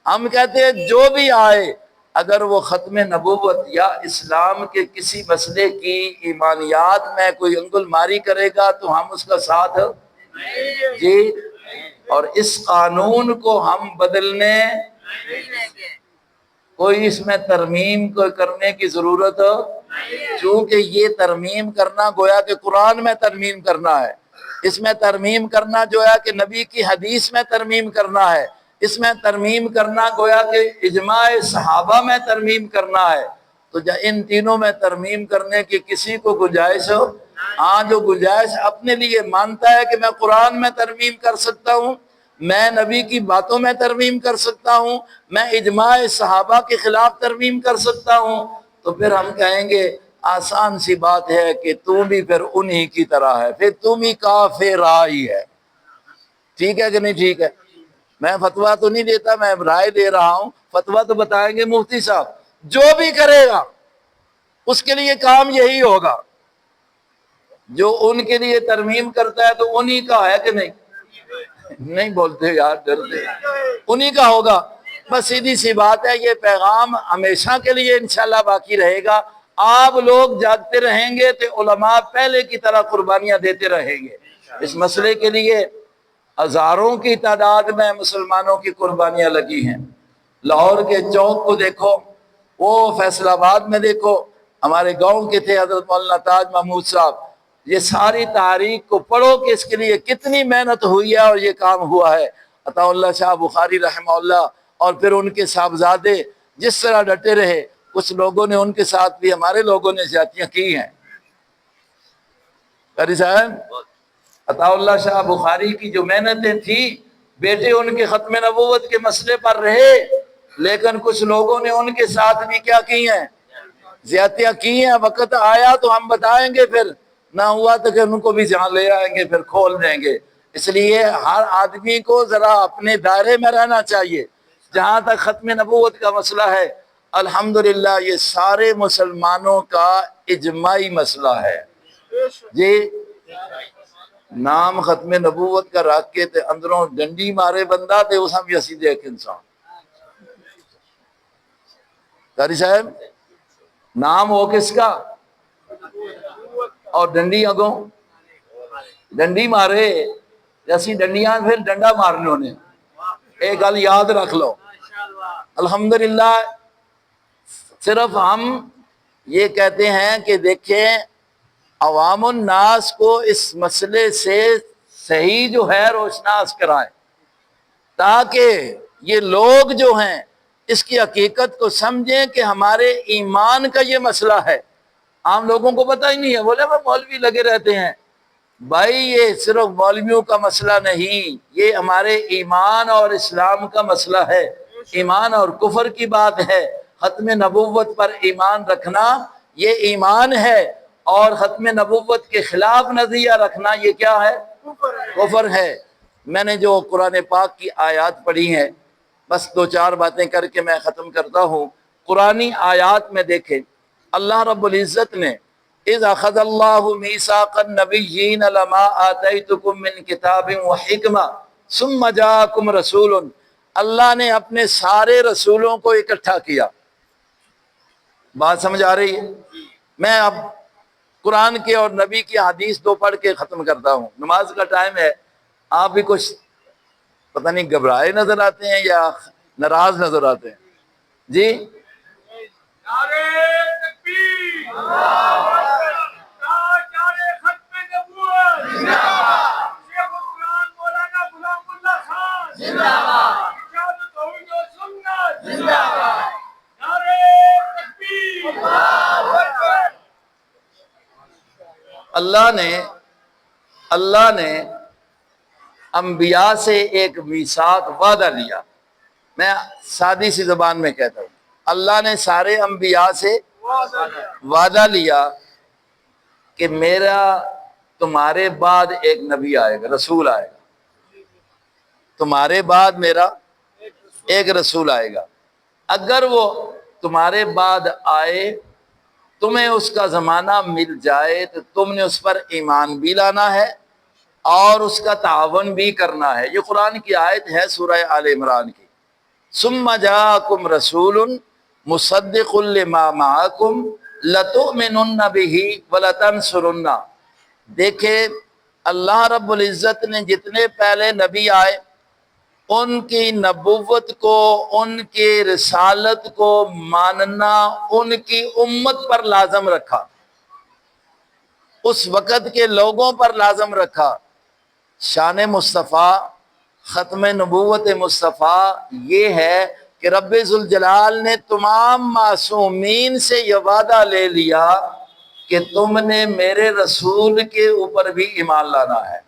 ہم کہتے ہیں جو بھی آئے، اگر وہ ختم نبوت یا اسلام کے کسی مسئلے کی ایمانیات میں کوئی انگل ماری کرے گا تو ہم اس کا ساتھ جی، اور اس قانون کو ہم بدلنے، کوئی اس میں ترمیم کو کرنے کی ضرورت، چونکہ یہ ترمیم کرنا گویا کہ قرآن میں ترمیم کرنا ہے، اس میں ترمیم کرنا جو ہے کہ نبی کی حدیث میں ترمیم کرنا ہے، اس میں ترمیم کرنا گویا کہ اجماع صحابہ میں ترمیم کرنا ہے۔ تو ان تینوں میں ترمیم کرنے کی کسی کو گنجائش ہو، ہاں جو گنجائش اپنے لیے مانتا ہے کہ میں قرآن میں ترمیم کر سکتا ہوں، میں نبی کی باتوں میں ترمیم کر سکتا ہوں، میں اجماع صحابہ کے خلاف ترمیم کر سکتا ہوں، تو پھر ہم کہیں گے آسان سی بات ہے کہ تم بھی پھر انہی کی طرح ہے، پھر تم ہی کافر ہی ہے۔ ٹھیک ہے کہ نہیں ٹھیک ہے؟ میں فتویٰ تو نہیں دیتا، میں رائے دے رہا ہوں، فتویٰ تو بتائیں گے مفتی صاحب۔ جو بھی کرے گا اس کے لیے کام یہی ہوگا، جو ان کے لیے ترمیم کرتا ہے تو انہی کا ہے کہ نہیں؟ نہیں بولتے یار، ڈرتے، انہی کا ہوگا۔ بس سیدھی سی بات ہے، یہ پیغام ہمیشہ کے لیے انشاءاللہ باقی رہے گا۔ آپ لوگ جاگتے رہیں گے تو علماء پہلے کی طرح قربانیاں دیتے رہیں گے اس مسئلے کے لیے۔ ہزاروں کی تعداد میں مسلمانوں کی قربانیاں لگی ہیں۔ لاہور کے چوک کو دیکھو، وہ فیصل آباد میں دیکھو، ہمارے گاؤں کے تھے حضرت مولانا تاج محمود صاحب، یہ ساری تاریخ کو پڑھو کہ اس کے لیے کتنی محنت ہوئی ہے اور یہ کام ہوا ہے۔ عطا اللہ شاہ بخاری رحمہ اللہ اور پھر ان کے صاحبزادے جس طرح ڈٹے رہے، کچھ لوگوں نے ان کے ساتھ بھی ہمارے لوگوں نے زیادتیاں کی ہیں۔ قاری صاحب، عطا اللہ شاہ بخاری کی جو محنتیں تھیں، بیٹے ان کے ختم نبوت کے مسئلے پر رہے، لیکن کچھ لوگوں نے ان کے ساتھ بھی کیا کی ہیں؟ زیادتیاں کی ہیں۔ وقت آیا تو ہم بتائیں گے، پھر نہ ہوا تو کہ ان کو بھی جہاں لے آئیں گے، پھر کھول دیں گے۔ اس لیے ہر آدمی کو ذرا اپنے دائرے میں رہنا چاہیے۔ جہاں تک ختم نبوت کا مسئلہ ہے، الحمدللہ یہ سارے مسلمانوں کا اجماعی مسئلہ ہے جی۔ نام ختم نبوت کا رکھ کے تے اندروں ڈنڈی مارے بندہ تے اس ہم یسی دیکھ انسان۔ قاری صاحب، نام ہو کس کا اور ڈنڈی اگوں ڈنڈی مارے، جیسی ڈنڈیاں پھر ڈنڈا مارنے نے۔ ایک گل یاد رکھ لو، الحمدللہ صرف ہم یہ کہتے ہیں کہ دیکھیں عوام الناس کو اس مسئلے سے صحیح جو ہے روشناس کرائیں، تاکہ یہ لوگ جو ہیں اس کی حقیقت کو سمجھیں کہ ہمارے ایمان کا یہ مسئلہ ہے۔ عام لوگوں کو پتہ ہی نہیں ہے، بولے وہ مولوی لگے رہتے ہیں۔ بھائی یہ صرف مولویوں کا مسئلہ نہیں، یہ ہمارے ایمان اور اسلام کا مسئلہ ہے، ایمان اور کفر کی بات ہے۔ ختم نبوت پر ایمان رکھنا یہ ایمان ہے، اور ختم نبوت کے خلاف نظریہ رکھنا یہ کیا ہے؟ کفر ہے۔ میں نے جو قرآن پاک کی آیات پڑھی ہیں، بس دو چار باتیں کر کے میں ختم کرتا ہوں۔ قرآنی آیات میں دیکھیں، اللہ رب العزت نے اِذْ أَخَذَ اللَّهُ مِيثَاقَ النَّبِيِّينَ لَمَا آتَيْتُكُم مِّن كِتَابٍ وَحِكْمَةٍ ثُمَّ جَاءَكُمْ رَسُولٌ، اللہ نے اپنے سارے رسولوں کو اکٹھا کیا۔ بات سمجھ آ رہی ہے؟ میں اب قرآن کے اور نبی کی حدیث دو پڑھ کے ختم کرتا ہوں، نماز کا ٹائم ہے۔ آپ بھی کچھ پتہ نہیں گھبرائے نظر آتے ہیں یا ناراض نظر آتے ہیں جی۔ نعرے تکبیر، نعرے ختم نبوت، شیخ القرآن مولانا غلام اللہ خان زندہ باد، ارشاد توحید و سنت زندہ باد، نعرے تکبیر، اللہ اکبر۔ اللہ نے انبیاء سے ایک میثاق وعدہ لیا۔ میں سادی سی زبان میں کہتا ہوں، اللہ نے سارے انبیاء سے وعدہ لیا کہ میرا تمہارے بعد ایک نبی آئے گا، رسول آئے گا، تمہارے بعد میرا ایک رسول آئے گا، اگر وہ تمہارے بعد آئے تمہیں اس کا زمانہ مل جائے تو تم نے اس پر ایمان بھی لانا ہے اور اس کا تعاون بھی کرنا ہے۔ یہ قرآن کی آیت ہے سورہ آل عمران کی۔ ثم جاءکم رسول مصدق لما معکم لتؤمنن بہ ولتنصرن۔ دیکھیں اللہ رب العزت نے جتنے پہلے نبی آئے ان کی نبوت کو، ان کی رسالت کو ماننا ان کی امت پر لازم رکھا، اس وقت کے لوگوں پر لازم رکھا۔ شان مصطفیٰ، ختم نبوت مصطفیٰ یہ ہے کہ رب ذوالجلال نے تمام معصومین سے یہ وعدہ لے لیا کہ تم نے میرے رسول کے اوپر بھی ایمان لانا ہے۔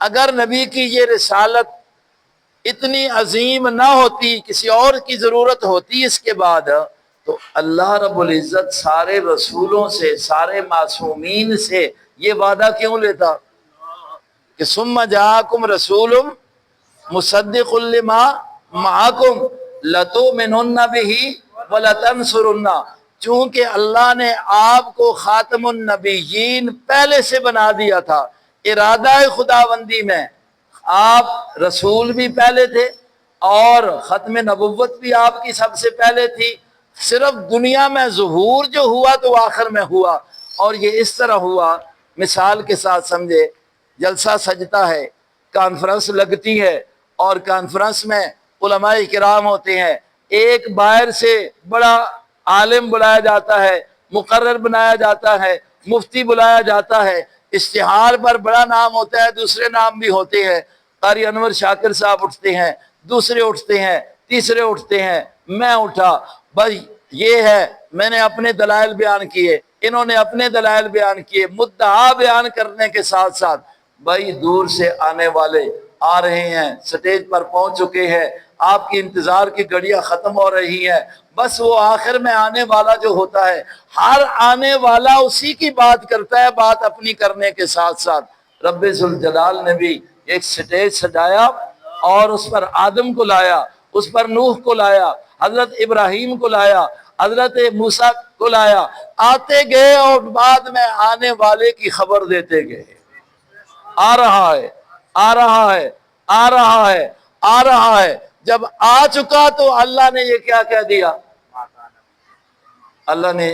اگر نبی کی یہ رسالت اتنی عظیم نہ ہوتی، کسی اور کی ضرورت ہوتی اس کے بعد، تو اللہ رب العزت سارے رسولوں سے، سارے معصومین سے یہ وعدہ کیوں لیتا کہ ثم جاءکم رسول مصدق لما معکم لتؤمنن بہ ولتنصرن۔ چونکہ اللہ نے آپ کو خاتم النبیین پہلے سے بنا دیا تھا، ارادہ خداوندی میں آپ رسول بھی پہلے تھے اور ختم نبوت بھی آپ کی سب سے پہلے تھی، صرف دنیا میں ظہور جو ہوا تو آخر میں ہوا۔ اور یہ اس طرح ہوا، مثال کے ساتھ سمجھے، جلسہ سجتا ہے، کانفرنس لگتی ہے اور کانفرنس میں علماء کرام ہوتے ہیں، ایک باہر سے بڑا عالم بلایا جاتا ہے، مقرر بنایا جاتا ہے، مفتی بلایا جاتا ہے، اشتہار پر بڑا نام ہوتا ہے، دوسرے نام بھی ہوتے ہیں، قاری انور شاکر صاحب اٹھتے ہیں، دوسرے اٹھتے ہیں، تیسرے اٹھتے ہیں، میں اٹھا، بھائی یہ ہے، میں نے اپنے دلائل بیان کیے، انہوں نے اپنے دلائل بیان کیے، مدعا بیان کرنے کے ساتھ ساتھ بھائی دور سے آنے والے آ رہے ہیں، سٹیج پر پہنچ چکے ہیں، آپ کی انتظار کی گھڑیاں ختم ہو رہی ہیں، بس وہ آخر میں آنے والا جو ہوتا ہے، ہر آنے والا اسی کی بات کرتا ہے، بات اپنی کرنے کے ساتھ ساتھ رب ذوالجلال نے بھی ایک سٹیج سجایا اور اس پر آدم کو لایا، اس پر نوح کو لایا، حضرت ابراہیم کو لایا، حضرت موسیٰ کو لایا، آتے گئے اور بعد میں آنے والے کی خبر دیتے گئے، آ رہا ہے، آ رہا ہے، آ رہا ہے، آ رہا ہے۔ جب آ چکا تو اللہ نے یہ کیا کہہ دیا؟ اللہ نے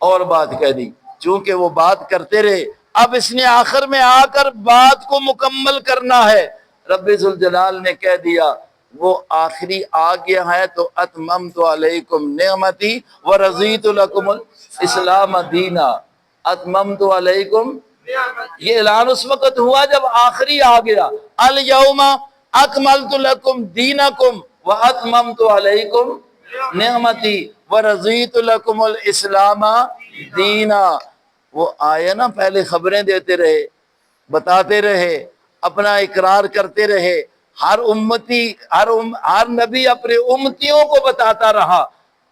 اور بات کہہ دی، چونکہ وہ بات کرتے رہے، اب اس نے آخر میں آ کر بات کو مکمل کرنا ہے۔ رب ذوالجلال نے کہہ دیا وہ آخری آ گیا ہے تو اتممت علیکم نعمتی ورضیت لکم الاسلام دینا۔ اتممت علیکم، یہ اعلان اس وقت ہوا جب آخری آ گیا، الیوم اکملت لکم دینکم واتممت علیکم نعمتی ورضیت لکم الاسلام دینا۔ وہ آئے نا، پہلے خبریں دیتے رہے، بتاتے رہے، اپنا اقرار کرتے رہے، ہر امتی، ہر نبی اپنے امتیوں کو بتاتا رہا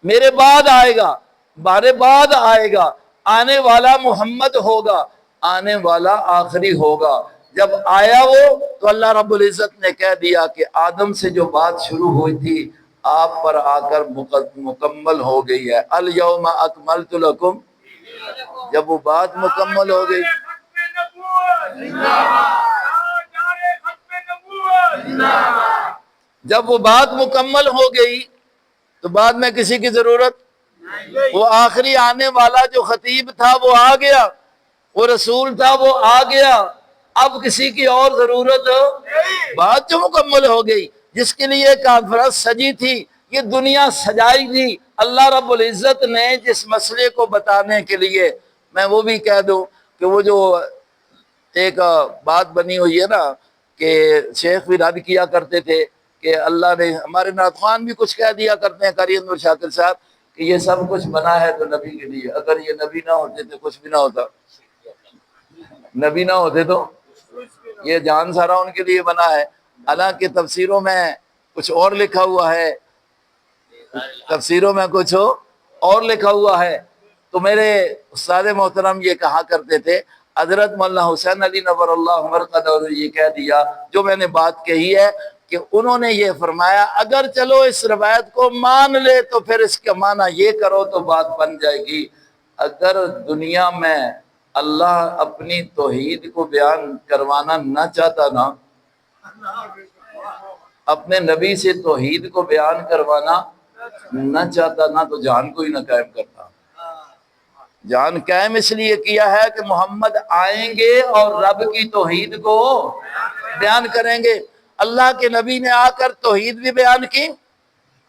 میرے بعد آئے گا، بارے بعد آئے گا، آنے والا محمد ہوگا، آنے والا آخری ہوگا۔ جب آیا وہ تو اللہ رب العزت نے کہہ دیا کہ آدم سے جو بات شروع ہوئی تھی آپ پر آ کر مکمل ہو گئی ہے، الیوم اکملت لکم۔ جب وہ بات مکمل ہو گئی، جب وہ بات مکمل ہو گئی تو بعد میں کسی کی ضرورت، وہ آخری آنے والا جو خطیب تھا وہ آ گیا، وہ رسول تھا وہ آ گیا، اب کسی کی اور ضرورت، بات جو مکمل ہو گئی۔ جس کے لیے کانفرنس سجی تھی، یہ دنیا سجائی تھی اللہ رب العزت نے جس مسئلے کو بتانے کے لیے۔ میں وہ بھی کہہ دوں کہ وہ جو ایک بات بنی ہوئی ہے نا کہ شیخ بھی رد کیا کرتے تھے کہ اللہ نے، ہمارے نعت خوان بھی کچھ کہہ دیا کرتے ہیں، قاری انور شاکر صاحب، کہ یہ سب کچھ بنا ہے تو نبی کے لیے، اگر یہ نبی نہ ہوتے تو کچھ بھی نہ ہوتا، نبی نہ ہوتے تو یہ جان سارا ان کے لیے بنا ہے۔ حالانکہ تفسیروں میں کچھ اور لکھا ہوا ہے، تفسیروں میں کچھ اور لکھا ہوا ہے۔ تو میرے استاد محترم یہ کہا کرتے تھے، حضرت مولانا حسین علی نور اللہ مرقدہ نے یہ کہہ دیا جو میں نے بات کہی ہے، کہ انہوں نے یہ فرمایا اگر چلو اس روایت کو مان لے تو پھر اس کا معنی یہ کرو تو بات بن جائے گی۔ اگر دنیا میں اللہ اپنی توحید کو بیان کروانا نہ چاہتا نا، اپنے نبی سے توحید کو بیان کروانا نہ چاہتا نا، تو جان کو ہی نہ قائم کرتا۔ جان قائم اس لیے کیا ہے کہ محمد آئیں گے اور رب کی توحید کو بیان کریں گے۔ اللہ کے نبی نے آ کر توحید بھی بیان کی،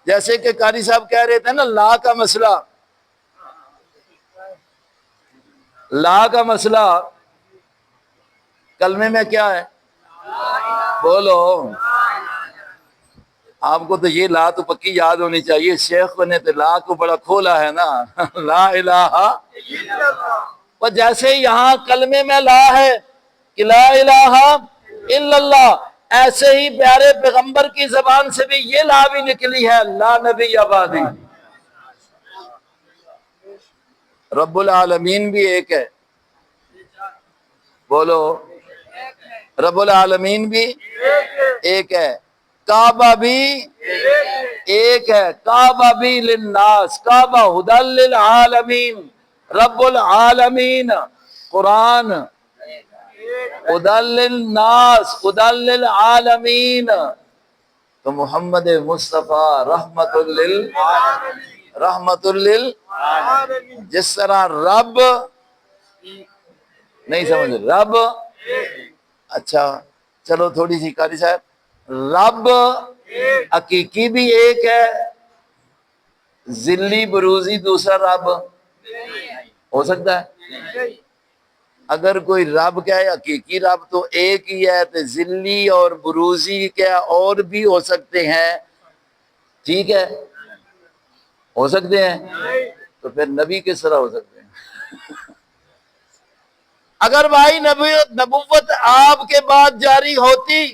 جیسے کہ قاری صاحب کہہ رہے تھے نا، لا کا مسئلہ، لا کا مسئلہ کلمے میں کیا ہے؟ بولو، آپ کو تو یہ لا تو پکی یاد ہونی چاہیے، شیخ نے تو لا کو بڑا کھولا ہے نا، لا الہ، اور جیسے یہاں کلمے میں لا ہے کہ لا الہ الا اللہ، ایسے ہی پیارے پیغمبر کی زبان سے بھی یہ لا بھی نکلی ہے، لا نبی بعدی۔ رب العالمین بھی ایک ہے، بولو، رب العالمین بھی ایک ہے، کعبہ بھی ایک ہے، کعبہ بھی للناس، کعبہ ہدی للعالمین، رب العالمین، قرآن ہدی للناس، ہدی للعالمین، تو محمد مصطفیٰ رحمت جس طرح رب نہیں سمجھ رب، اچھا چلو تھوڑی سی قاری صاحب، رب حقیقی بھی ایک ہے، ذلی بروزی دوسرا رب ہو سکتا ہے؟ اگر کوئی رب کیا ہے حقیقی رب تو ایک ہی ہے، تو ذلی اور بروزی کیا اور بھی ہو سکتے ہیں، ٹھیک ہے، ہو سکتے ہیں، تو پھر نبی کس طرح ہو سکتے ہیں؟ اگر بھائی نبوت آپ کے بعد جاری ہوتی،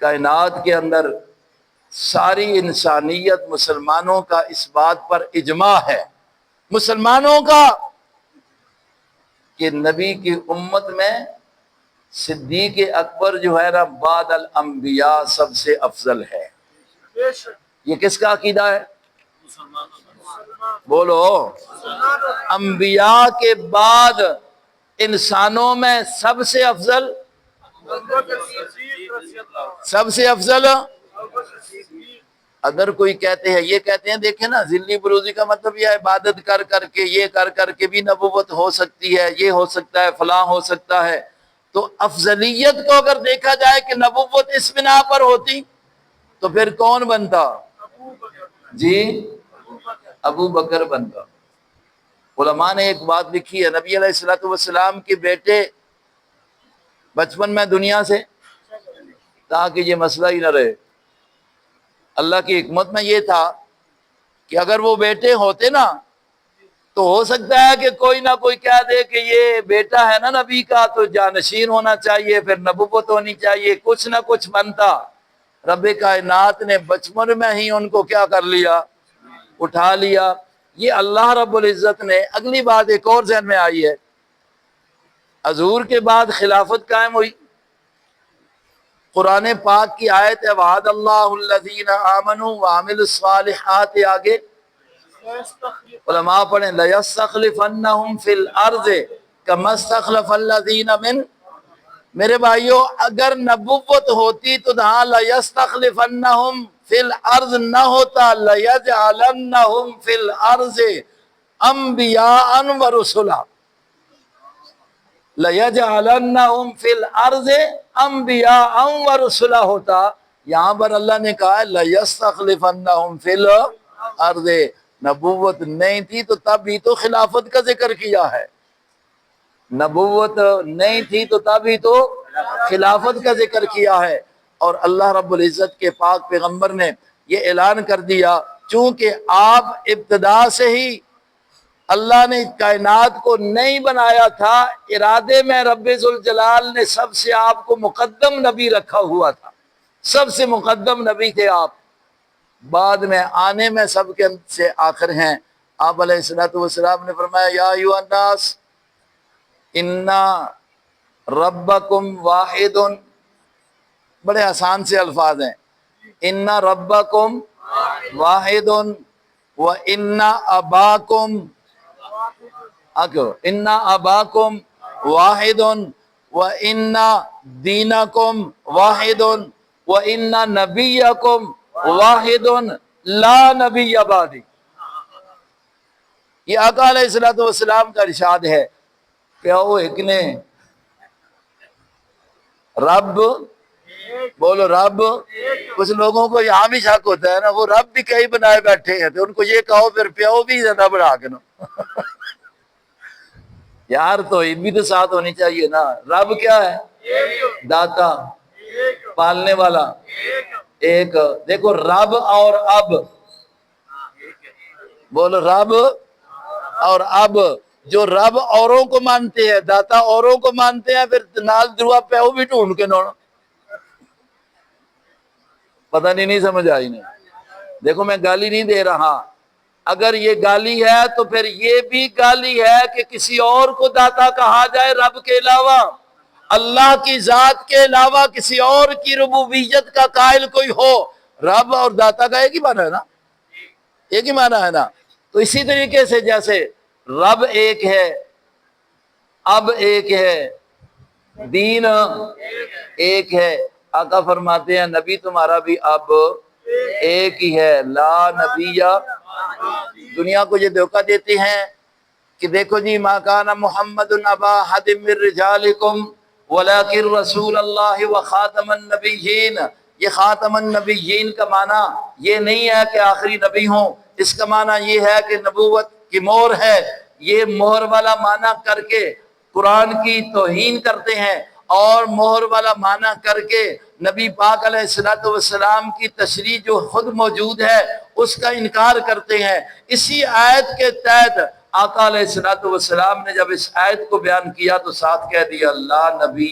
کائنات کے اندر ساری انسانیت مسلمانوں کا اس بات پر اجماع ہے، مسلمانوں کا، کہ نبی کی امت میں صدیق اکبر جو ہے نا بعد الانبیاء سب سے افضل ہے۔ یہ کس کا عقیدہ ہے؟ بولو، انبیاء کے بعد انسانوں میں سب سے افضل، سب سے افضل۔ اگر کوئی کہتے ہیں، یہ کہتے ہیں دیکھیں نا، ذلی بروزی کا مطلب یہ ہے عبادت کر کر کے، یہ کر کر کے بھی نبوت ہو سکتی ہے، یہ ہو سکتا ہے، فلاں ہو سکتا ہے، تو افضلیت کو اگر دیکھا جائے کہ نبوت اس بنا پر ہوتی تو پھر کون بنتا؟ جی ابو بکر بنتا۔ علماء نے ایک بات لکھی ہے، نبی علیہ السلام کے بیٹے بچپن میں دنیا سے، تاکہ یہ مسئلہ ہی نہ رہے، اللہ کی حکمت میں یہ تھا کہ اگر وہ بیٹے ہوتے نا تو ہو سکتا ہے کہ کوئی نہ کوئی کہہ دے کہ یہ بیٹا ہے نا نبی کا تو جانشین ہونا چاہیے، پھر نبوت ہونی چاہیے، کچھ نہ کچھ بنتا۔ رب کائنات نے بچپن میں ہی ان کو کیا کر لیا؟ اٹھا لیا۔ یہ اللہ رب العزت نے، اگلی بات ایک اور ذہن میں آئی ہے، حضور کے بعد خلافت قائم ہوئی، قرآن پاک کی آیت ہے وعد اللہ الذین آمنوا وعملوا الصالحات، آگے علماء پڑھیں لَيَسْتَخْلِفَنَّهُمْ فِي الْأَرْضِ كَمَا اسْتَخْلَفَ الَّذِينَ مِن، میرے بھائیو اگر نبوت ہوتی تو ہاں لَيَسْتَخْلِفَنَّهُمْ فِي الْأَرْضِ نہ ہوتا، لَيَجْعَلَنَّهُمْ فِي الْأَرْضِ أَنْبِيَاءً وَرُسُلًا، لَيَجْعَلَنَّهُمْ فِي الْأَرْضِ أَنْبِيَاءً وَرُسُلًا ہوتا، یہاں پر اللہ نے کہا لَيَسْتَخْلِفَنَّهُمْ فِي الْأَرْضِ، نبوت نہیں تھی تو تب ہی تو خلافت کا ذکر کیا ہے، نبوت نہیں تھی تو تب ہی تو خلافت کا ذکر کیا ہے۔ اور اللہ رب العزت کے پاک پیغمبر نے یہ اعلان کر دیا، چونکہ آپ ابتدا سے ہی اللہ نے کائنات کو نہیں بنایا تھا، ارادے میں رب ذوالجلال نے سب سے آپ کو مقدم نبی رکھا ہوا تھا، سب سے مقدم نبی تھے آپ، بعد میں آنے میں سب کے سے آخر ہیں۔ آپ علیہ السلام نے فرمایا یا ایھا الناس انا ربکم واحد، بڑے آسان سے الفاظ ہیں، انا ربکم واحد و انا اباکم انا اباکم واحد و انا دینکم واحد و انا نبیکم واحد لا نبی بعدی۔ یہ آقا علیہ السلام کا ارشاد ہے کہ وہ ایک نے، رب بولو رب، کچھ لوگوں کو یہاں بھی شک ہوتا ہے نا، وہ رب بھی کئی بنائے بیٹھے ہیں، تو ان کو یہ کہو پھر پیو بھی زیادہ بنا کے نا یار توحید بھی تو ساتھ ہونی چاہیے نا۔ رب کیا ہے؟ داتا، پالنے والا ایک۔ دیکھو رب اور اب، بولو رب اور اب، جو رب اوروں کو مانتے ہیں، داتا اوروں کو مانتے ہیں، پھر نال دروا پیو بھی ڈھونڈ کے نوڑ، پتہ نہیں سمجھ آئی نہیں۔ دیکھو میں گالی نہیں دے رہا، اگر یہ گالی ہے تو پھر یہ بھی گالی ہے کہ کسی اور کو داتا کہا جائے رب کے علاوہ، اللہ کی ذات کے علاوہ کسی اور کی ربوبیت کا قائل کوئی ہو، رب اور داتا کا ایک ہی معنی ہے نا، ایک ہی معنی ہے نا۔ تو اسی طریقے سے جیسے رب ایک ہے، اب ایک ہے، دین ایک ہے، آقا فرماتے ہیں نبی تمہارا بھی اب ایک ہی ہے، لا نبی۔ دنیا کو یہ دھوکہ دیتے ہیں کہ دیکھو جی ما کان محمد ابا احد من رجالکم ولکن رسول اللہ وخاتم النبیین۔ یہ خاتم النبیین کا معنی یہ نہیں ہے کہ آخری نبی ہوں، اس کا معنی یہ ہے کہ نبوت کی مہر ہے۔ یہ مہر والا معنی کر کے قرآن کی توہین کرتے ہیں، اور مہر والا معنی کر کے نبی پاک علیہ السلام کی تشریح جو خود موجود ہے اس کا انکار کرتے ہیں۔ اسی آیت کے تحت آقا علیہ السلام نے جب اس آیت کو بیان کیا تو ساتھ کہہ دیا لا نبی،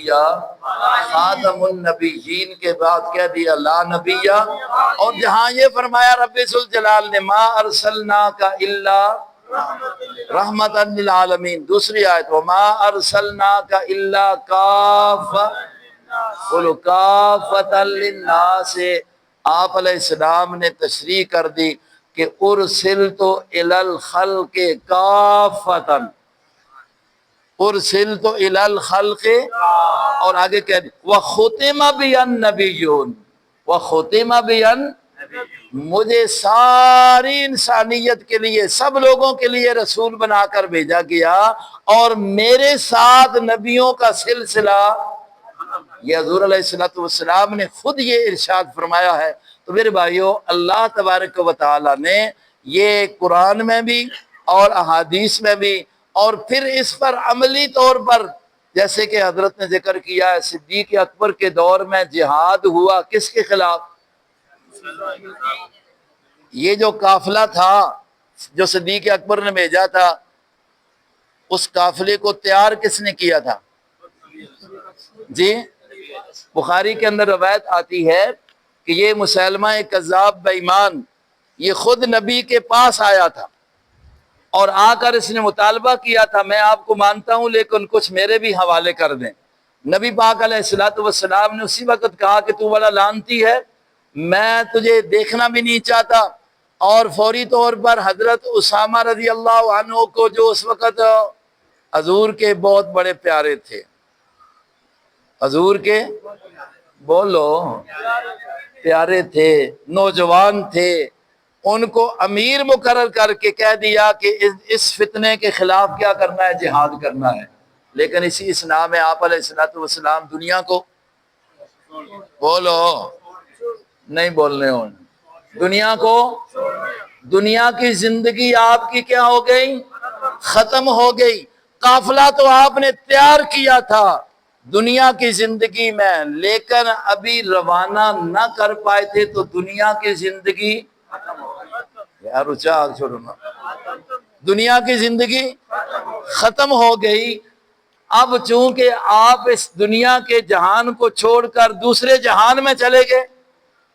خاتم النبیین کے بعد کہہ دیا لا نبی۔ اور جہاں یہ فرمایا رب ذوالجلال نے ما ارسلناک الا رحمتا للعالمین، دوسری آیت وما ارسلناک الا کافتا للناس، آپ علیہ السلام نے تشریح کر دی کہ ارسلت الی الخلق کافتا، ارسلت الی الخلق، اور آگے کہہ دی وختم بی النبیون، وختم بی مجھے ساری انسانیت کے لیے، سب لوگوں کے لیے رسول بنا کر بھیجا گیا، اور میرے ساتھ نبیوں کا سلسلہ، یہ حضور علیہ السلام نے خود یہ ارشاد فرمایا ہے۔ تو میرے بھائیو، اللہ تبارک و تعالی نے یہ قرآن میں بھی اور احادیث میں بھی، اور پھر اس پر عملی طور پر جیسے کہ حضرت نے ذکر کیا ہے، صدیق اکبر کے دور میں جہاد ہوا کس کے خلاف؟ یہ جو قافلہ تھا جو صدیق اکبر نے بھیجا تھا، اس قافلے کو تیار کس نے کیا تھا؟ جی، بخاری کے اندر روایت آتی ہے کہ یہ مسلمہ کذاب بے ایمان یہ خود نبی کے پاس آیا تھا، اور آ کر اس نے مطالبہ کیا تھا میں آپ کو مانتا ہوں لیکن کچھ میرے بھی حوالے کر دیں۔ نبی پاک علیہ السلام نے اسی وقت کہا کہ تو بڑا لعنتی ہے، میں تجھے دیکھنا بھی نہیں چاہتا، اور فوری طور پر حضرت اسامہ رضی اللہ عنہ کو، جو اس وقت حضور کے بہت بڑے پیارے تھے، حضور کے بولو پیارے تھے، نوجوان تھے، ان کو امیر مقرر کر کے کہہ دیا کہ اس فتنے کے خلاف کیا کرنا ہے؟ جہاد کرنا ہے۔ لیکن اسی اسنا میں آپ علیہ السلام دنیا کو بولو نہیں بولنے ہوں دنیا کو دنیا کی زندگی آپ کی کیا ہو گئی ختم ہو گئی قافلہ تو آپ نے تیار کیا تھا دنیا کی زندگی میں لیکن ابھی روانہ نہ کر پائے تھے تو دنیا کی زندگی یار اچھا چھوڑو نا دنیا کی زندگی ختم ہو گئی اب چونکہ آپ اس دنیا کے جہان کو چھوڑ کر دوسرے جہان میں چلے گئے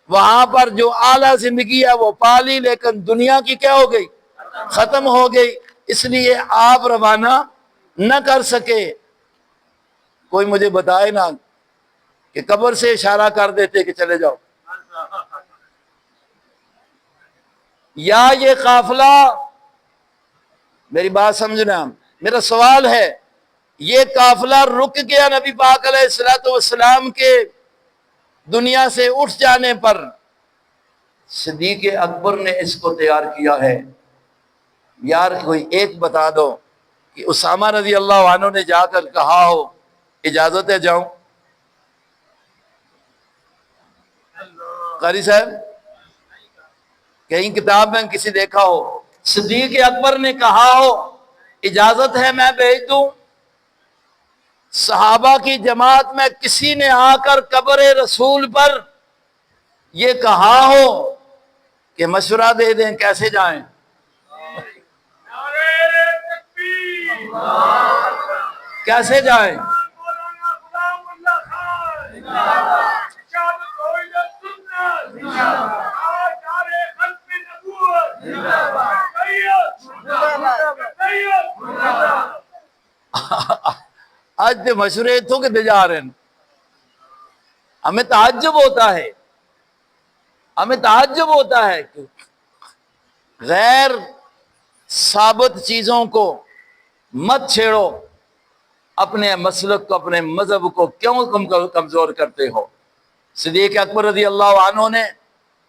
وہاں پر جو اعلیٰ زندگی ہے وہ پالی لیکن دنیا کی کیا ہو گئی ختم ہو گئی اس لیے آپ روانہ نہ کر سکے کوئی مجھے بتائے نا کہ قبر سے اشارہ کر دیتے کہ چلے جاؤ یا یہ قافلہ میری بات سمجھنا میرا سوال ہے یہ قافلہ رک گیا نبی پاک علیہ السلام کے دنیا سے اٹھ جانے پر صدیق اکبر نے اس کو تیار کیا ہے یار کوئی ایک بتا دو کہ اسامہ رضی اللہ عنہ نے جا کر کہا ہو اجازت ہے جاؤں قاری صاحب کہیں کتاب میں کسی دیکھا ہو صدیق اکبر نے کہا ہو اجازت ہے میں بھیج دوں صحابہ کی جماعت میں کسی نے آ کر قبر رسول پر یہ کہا ہو کہ مشورہ دے دیں کیسے جائیں نعرہ تکبیر کیسے جائیں مولانا غلام اللہ خان زندہ باد شاد توحید سنت زندہ باد نعرہ ختم نبوت زندہ باد سید زندہ باد سید زندہ باد آج تے مشورے تو کہ جا رہے ہیں ہمیں تعجب ہوتا ہے کہ غیر ثابت چیزوں کو مت چھیڑو اپنے مسلک کو اپنے مذہب کو کیوں کمزور کرتے ہو صدیق اکبر رضی اللہ عنہ نے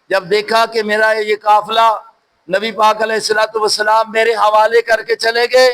جب دیکھا کہ میرا یہ قافلہ نبی پاک علیہ السلام میرے حوالے کر کے چلے گئے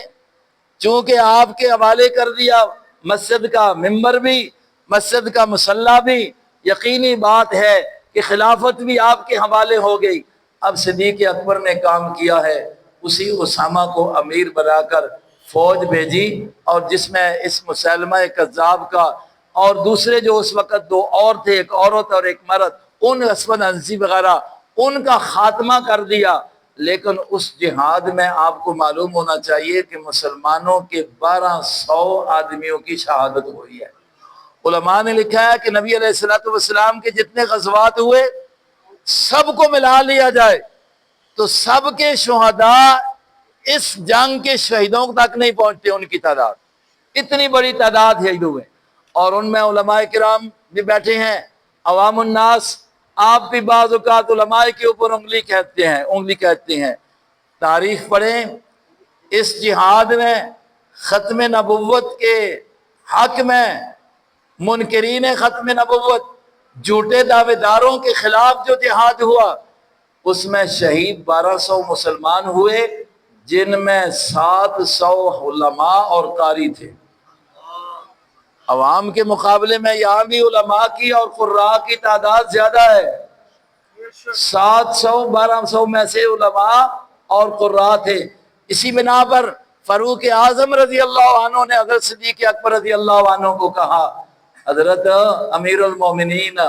چونکہ آپ کے حوالے کر دیا مسجد کا ممبر بھی مسجد کا مصلی بھی یقینی بات ہے کہ خلافت بھی آپ کے حوالے ہو گئی اب صدیق اکبر نے کام کیا ہے اسی اسامہ کو امیر بنا کر فوج بھیجی اور جس میں اس مسلمہ کذاب کا اور دوسرے جو اس وقت دو اور تھے ایک عورت اور ایک مرد ان اسود انسی وغیرہ ان کا خاتمہ کر دیا لیکن اس جہاد میں آپ کو معلوم ہونا چاہیے کہ مسلمانوں کے 1200 آدمیوں کی شہادت ہوئی ہے علماء نے لکھا ہے کہ نبی علیہ السلام کے جتنے غزوات ہوئے سب کو ملا لیا جائے تو سب کے شہداء اس جنگ کے شہیدوں تک نہیں پہنچتے ان کی تعداد اتنی بڑی تعداد شہید ہوئے اور ان میں علماء کرام بھی بیٹھے ہیں عوام الناس آپ بھی بعض اوقات علماء کے اوپر انگلی کہتے ہیں تاریخ پڑھیں اس جہاد میں ختم نبوت کے حق میں منکرین ختم نبوت جھوٹے دعوے داروں کے خلاف جو جہاد ہوا اس میں شہید 1200 مسلمان ہوئے جن میں 700 علماء اور قاری تھے عوام کے مقابلے میں یہاں بھی علماء کی اور قراء کی تعداد زیادہ ہے 700 1200 میں سے علماء اور قراء تھے اسی بنا پر فاروق اعظم رضی اللہ عنہ نے حضرت صدیق اکبر رضی اللہ عنہ کو کہا حضرت امیر المومنین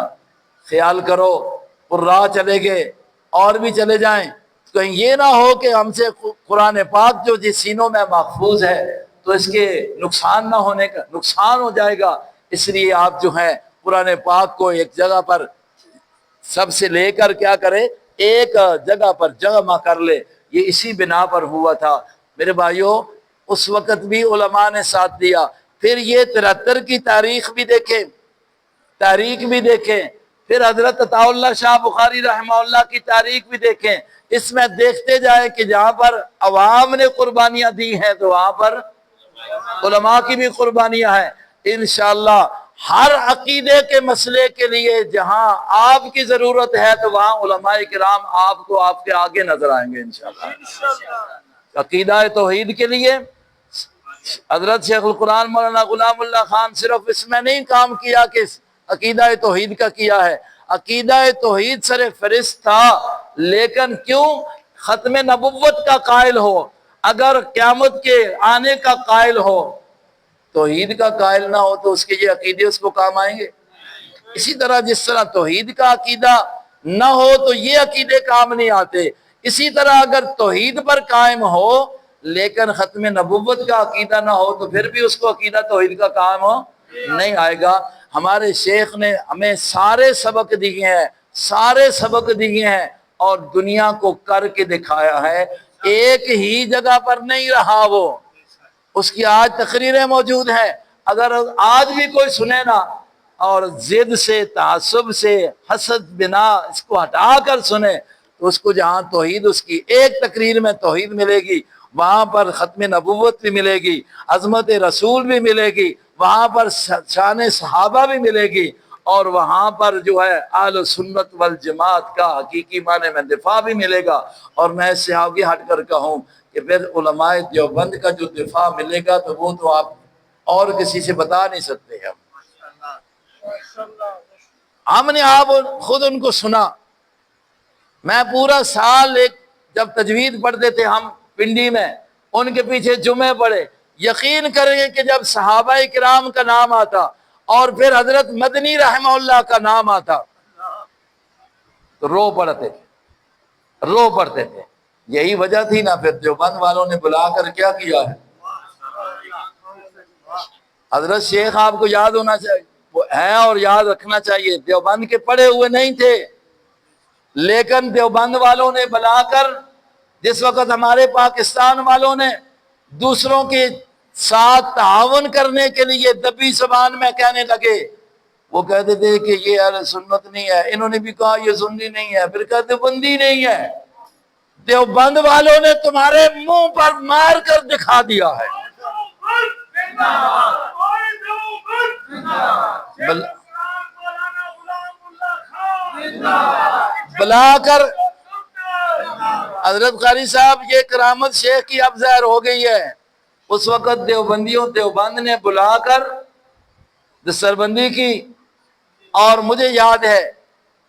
خیال کرو قراء چلے گئے اور بھی چلے جائیں کہیں یہ نہ ہو کہ ہم سے قرآن پاک جو جس سینوں میں محفوظ ہے تو اس کے نقصان نہ ہونے کا نقصان ہو جائے گا اس لیے آپ جو ہیں قرآن پاک کو ایک جگہ پر سب سے لے کر کیا کرے ایک جگہ پر جمع کر لے یہ اسی بنا پر ہوا تھا میرے بھائیوں اس وقت بھی علماء نے ساتھ دیا پھر یہ 73 کی تاریخ بھی دیکھیں پھر حضرت عطا اللہ شاہ بخاری رحمہ اللہ کی تاریخ بھی دیکھیں اس میں دیکھتے جائیں کہ جہاں پر عوام نے قربانیاں دی ہیں تو وہاں پر علماء کی بھی قربانیاں ہیں انشاءاللہ ہر عقیدے کے مسئلے کے لیے جہاں آپ کی ضرورت ہے تو وہاں علماء کرام آپ کو آپ کے آگے نظر آئیں گے انشاءاللہ عقیدہ توحید کے لیے حضرت شیخ القرآن مولانا غلام اللہ خان صرف اس میں نہیں کام کیا کہ عقیدہ توحید کا کیا ہے، عقیدہ توحید سر فہرست تھا، لیکن کیوں ختم نبوت کا قائل ہو، اگر قیامت کے آنے کا قائل ہو، توحید کا قائل نہ ہو تو اس کے یہ عقیدے اس کو کام آئیں گے؟ اسی طرح جس طرح توحید کا عقیدہ نہ ہو تو یہ عقیدے کام نہیں آتے، اسی طرح اگر توحید پر قائم ہو لیکن ختم نبوت کا عقیدہ نہ ہو تو پھر بھی اس کو عقیدہ توحید کا کام ہو نہیں آئے گا۔ ہمارے شیخ نے ہمیں سارے سبق دیے ہیں، سارے سبق دیے ہیں اور دنیا کو کر کے دکھایا ہے، ایک ہی جگہ پر نہیں رہا وہ، اس کی آج تقریریں موجود ہیں، اگر آج بھی کوئی سنے نا اور ضد سے تعصب سے حسد بنا اس کو ہٹا کر سنے تو اس کو جہاں توحید اس کی ایک تقریر میں توحید ملے گی، وہاں پر ختم نبوت بھی ملے گی، عظمت رسول بھی ملے گی، وہاں پر شان صحابہ بھی ملے گی، اور وہاں پر جو ہے اہل سنت والجماعت کا حقیقی معنی میں دفاع بھی ملے گا۔ اور میں اس سے آگے ہٹ کر کہوں کہ پھر علماء دیوبند کا جو دفاع ملے گا تو وہ تو آپ اور کسی سے بتا نہیں سکتے ہیں۔ ہم نے آپ خود ان کو سنا، میں پورا سال ایک جب تجوید پڑھتے تھے ہم پنڈی میں، ان کے پیچھے جمعے پڑھے، یقین کریں کہ جب صحابہ کرام کا نام آتا اور پھر حضرت مدنی رحمہ اللہ کا نام آتا تو رو پڑتے تھے۔ یہی وجہ تھی نا پھر دیوبند والوں نے بلا کر کیا کیا ہے، حضرت شیخ آپ کو یاد ہونا چاہیے ہے اور یاد رکھنا چاہیے، دیوبند کے پڑھے ہوئے نہیں تھے، لیکن دیوبند والوں نے بلا کر جس وقت ہمارے پاکستان والوں نے دوسروں کے ساتھ تعاون کرنے کے لیے دبی زبان میں کہنے لگے، وہ کہتے تھے کہ یہ اہل سنت نہیں ہے، انہوں نے بھی کہا یہ سنی نہیں ہے، پھر کہتے بندی نہیں ہے، دیوبند والوں نے تمہارے منہ پر مار کر دکھا دیا ہے۔ بلا کر حضرت قاری صاحب یہ کرامت شیخ کی اب ظاہر ہو گئی ہے، اس وقت دیوبند نے بلا کر دستربندی کی، اور مجھے یاد ہے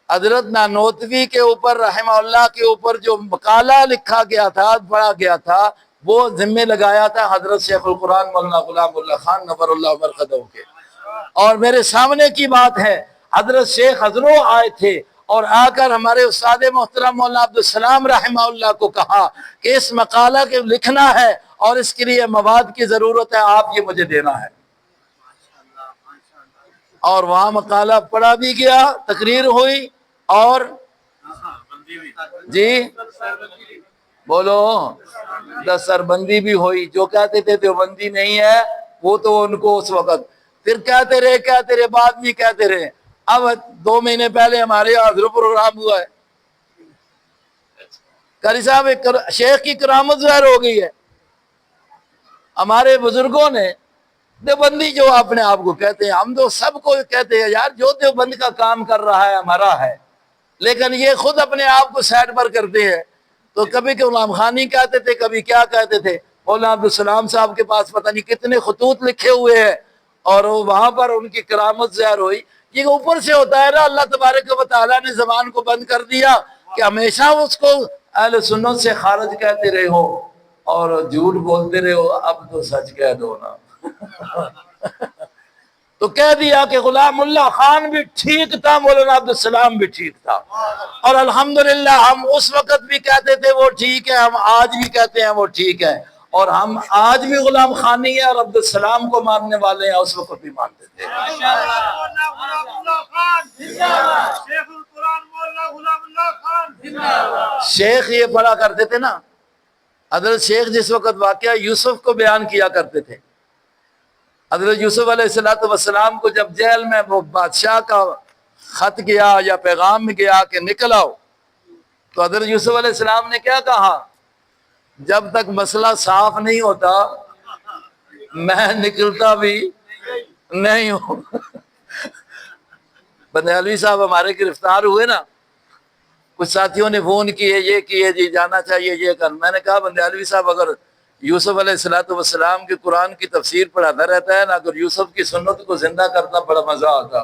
حضرت نانوتوی کے اوپر رحمہ اللہ کے اوپر جو مقالہ لکھا گیا تھا، پڑھا گیا تھا، وہ ذمہ لگایا تھا حضرت شیخ القرآن مولانا غلام اللہ خان نور اللہ مرقدہ کے، اور میرے سامنے کی بات ہے حضرت شیخ حضروں آئے تھے اور آ کر ہمارے استاد محترم مولانا عبدالسلام رحمہ اللہ کو کہا کہ اس مقالہ کے لکھنا ہے اور اس کے لیے مواد کی ضرورت ہے، آپ یہ مجھے دینا ہے، اور وہاں مقالہ پڑھا بھی گیا، تقریر ہوئی، اور جی بولو دستربندی بھی ہوئی۔ جو کہتے تھے دیوبندی نہیں ہے وہ تو ان کو اس وقت پھر کہتے رہے بعد بھی کہتے رہے۔ اب 2 مہینے پہلے ہمارے یہاں حضور پروگرام ہوا ہے، قاری صاحب شیخ کی کرامت ظاہر ہو گئی ہے، ہمارے بزرگوں نے دیوبندی جو اپنے آپ کو کہتے ہیں، ہم تو سب کو کہتے ہیں یار جو دیوبند کا کام کر رہا ہے ہمارا ہے، لیکن یہ خود اپنے آپ کو سائڈ پر کرتے ہیں، تو کبھی کہ غلام خانی کہتے تھے، کبھی کیا کہتے تھے، مولانا عبدالسلام صاحب کے پاس پتہ نہیں کتنے خطوط لکھے ہوئے ہیں، اور وہاں پر ان کی کرامت ظاہر ہوئی۔ یہ اوپر سے ہوتا ہے نا، اللہ تبارک و تعالیٰ نے زبان کو بند کر دیا کہ ہمیشہ اس کو اہل سنت سے خارج کہتے رہے ہو اور جھوٹ بولتے رہے ہو، اب تو سچ کہہ دو نا۔ تو کہہ دیا کہ غلام اللہ خان بھی ٹھیک تھا، مولانا عبدالسلام بھی ٹھیک تھا، اور الحمدللہ ہم اس وقت بھی کہتے تھے وہ ٹھیک ہے، ہم آج بھی کہتے ہیں وہ ٹھیک ہے، اور ہم آج بھی غلام خانی ہیں اور عبدالسلام کو ماننے والے ہیں، اس وقت بھی مانتے تھے۔ شیخ یہ پڑھا کرتے تھے نا، حضرت شیخ جس وقت واقعہ یوسف کو بیان کیا کرتے تھے، حضرت یوسف علیہ السلام کو جب جیل میں وہ بادشاہ کا خط گیا یا پیغام گیا کہ نکل آؤ، تو حضرت یوسف علیہ السلام نے کیا کہا، جب تک مسئلہ صاف نہیں ہوتا میں نکلتا بھی نہیں ہوں۔ بندیالوی صاحب ہمارے گرفتار ہوئے نا، کچھ ساتھیوں نے فون کیے، یہ کیے جی جانا چاہیے یہ کر، میں نے کہا بندیالوی صاحب اگر یوسف علیہ السلام کے قرآن کی تفسیر پڑھاتا رہتا ہے نا، اگر یوسف کی سنت کو زندہ کرنا بڑا مزہ آتا۔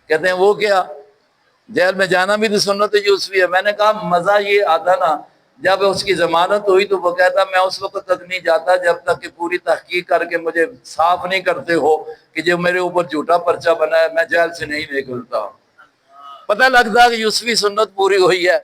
کہتے ہیں وہ کیا، جیل میں جانا بھی تو سنت یوسفی ہے۔ میں نے کہا مزہ یہ آتا نا جب اس کی ضمانت ہوئی تو وہ کہتا میں اس وقت تک نہیں جاتا جب تک کہ پوری تحقیق کر کے مجھے صاف نہیں کرتے ہو کہ جو میرے اوپر جھوٹا پرچہ بنا ہے میں جیل سے نہیں نکلتا۔ پتہ لگتا کہ یوسفی سنت پوری ہوئی ہے۔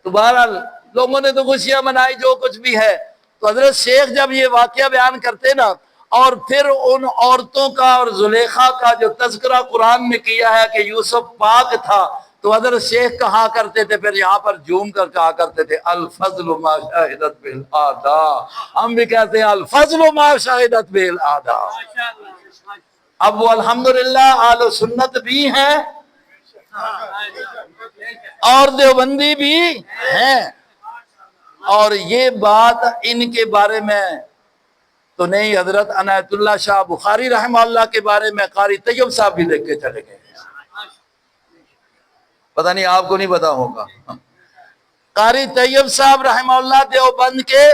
تو بہرحال لوگوں نے تو خوشیاں منائی جو کچھ بھی ہے۔ تو حضرت شیخ جب یہ واقعہ بیان کرتے نا، اور پھر ان عورتوں کا اور زلیخا کا جو تذکرہ قرآن میں کیا ہے کہ یوسف پاک تھا، تو حضرت شیخ کہا کرتے تھے، پھر یہاں پر جھوم کر کہا کرتے تھے الفضل ما شاہدت بالاعداء۔ ہم بھی کہتے ہیں الفضل ما شاہدت بالاعداء۔ اب وہ الحمدللہ اہل سنت بھی ہیں اور دیوبندی بھی ہیں، اور یہ بات ان کے بارے میں تو نہیں، حضرت عنایت اللہ شاہ بخاری رحمہ اللہ کے بارے میں قاری طیب صاحب بھی لکھ کے چلے گئے۔ پتہ نہیں آپ کو نہیں پتا ہوگا، قاری طیب صاحب رحمہ اللہ دیوبند کے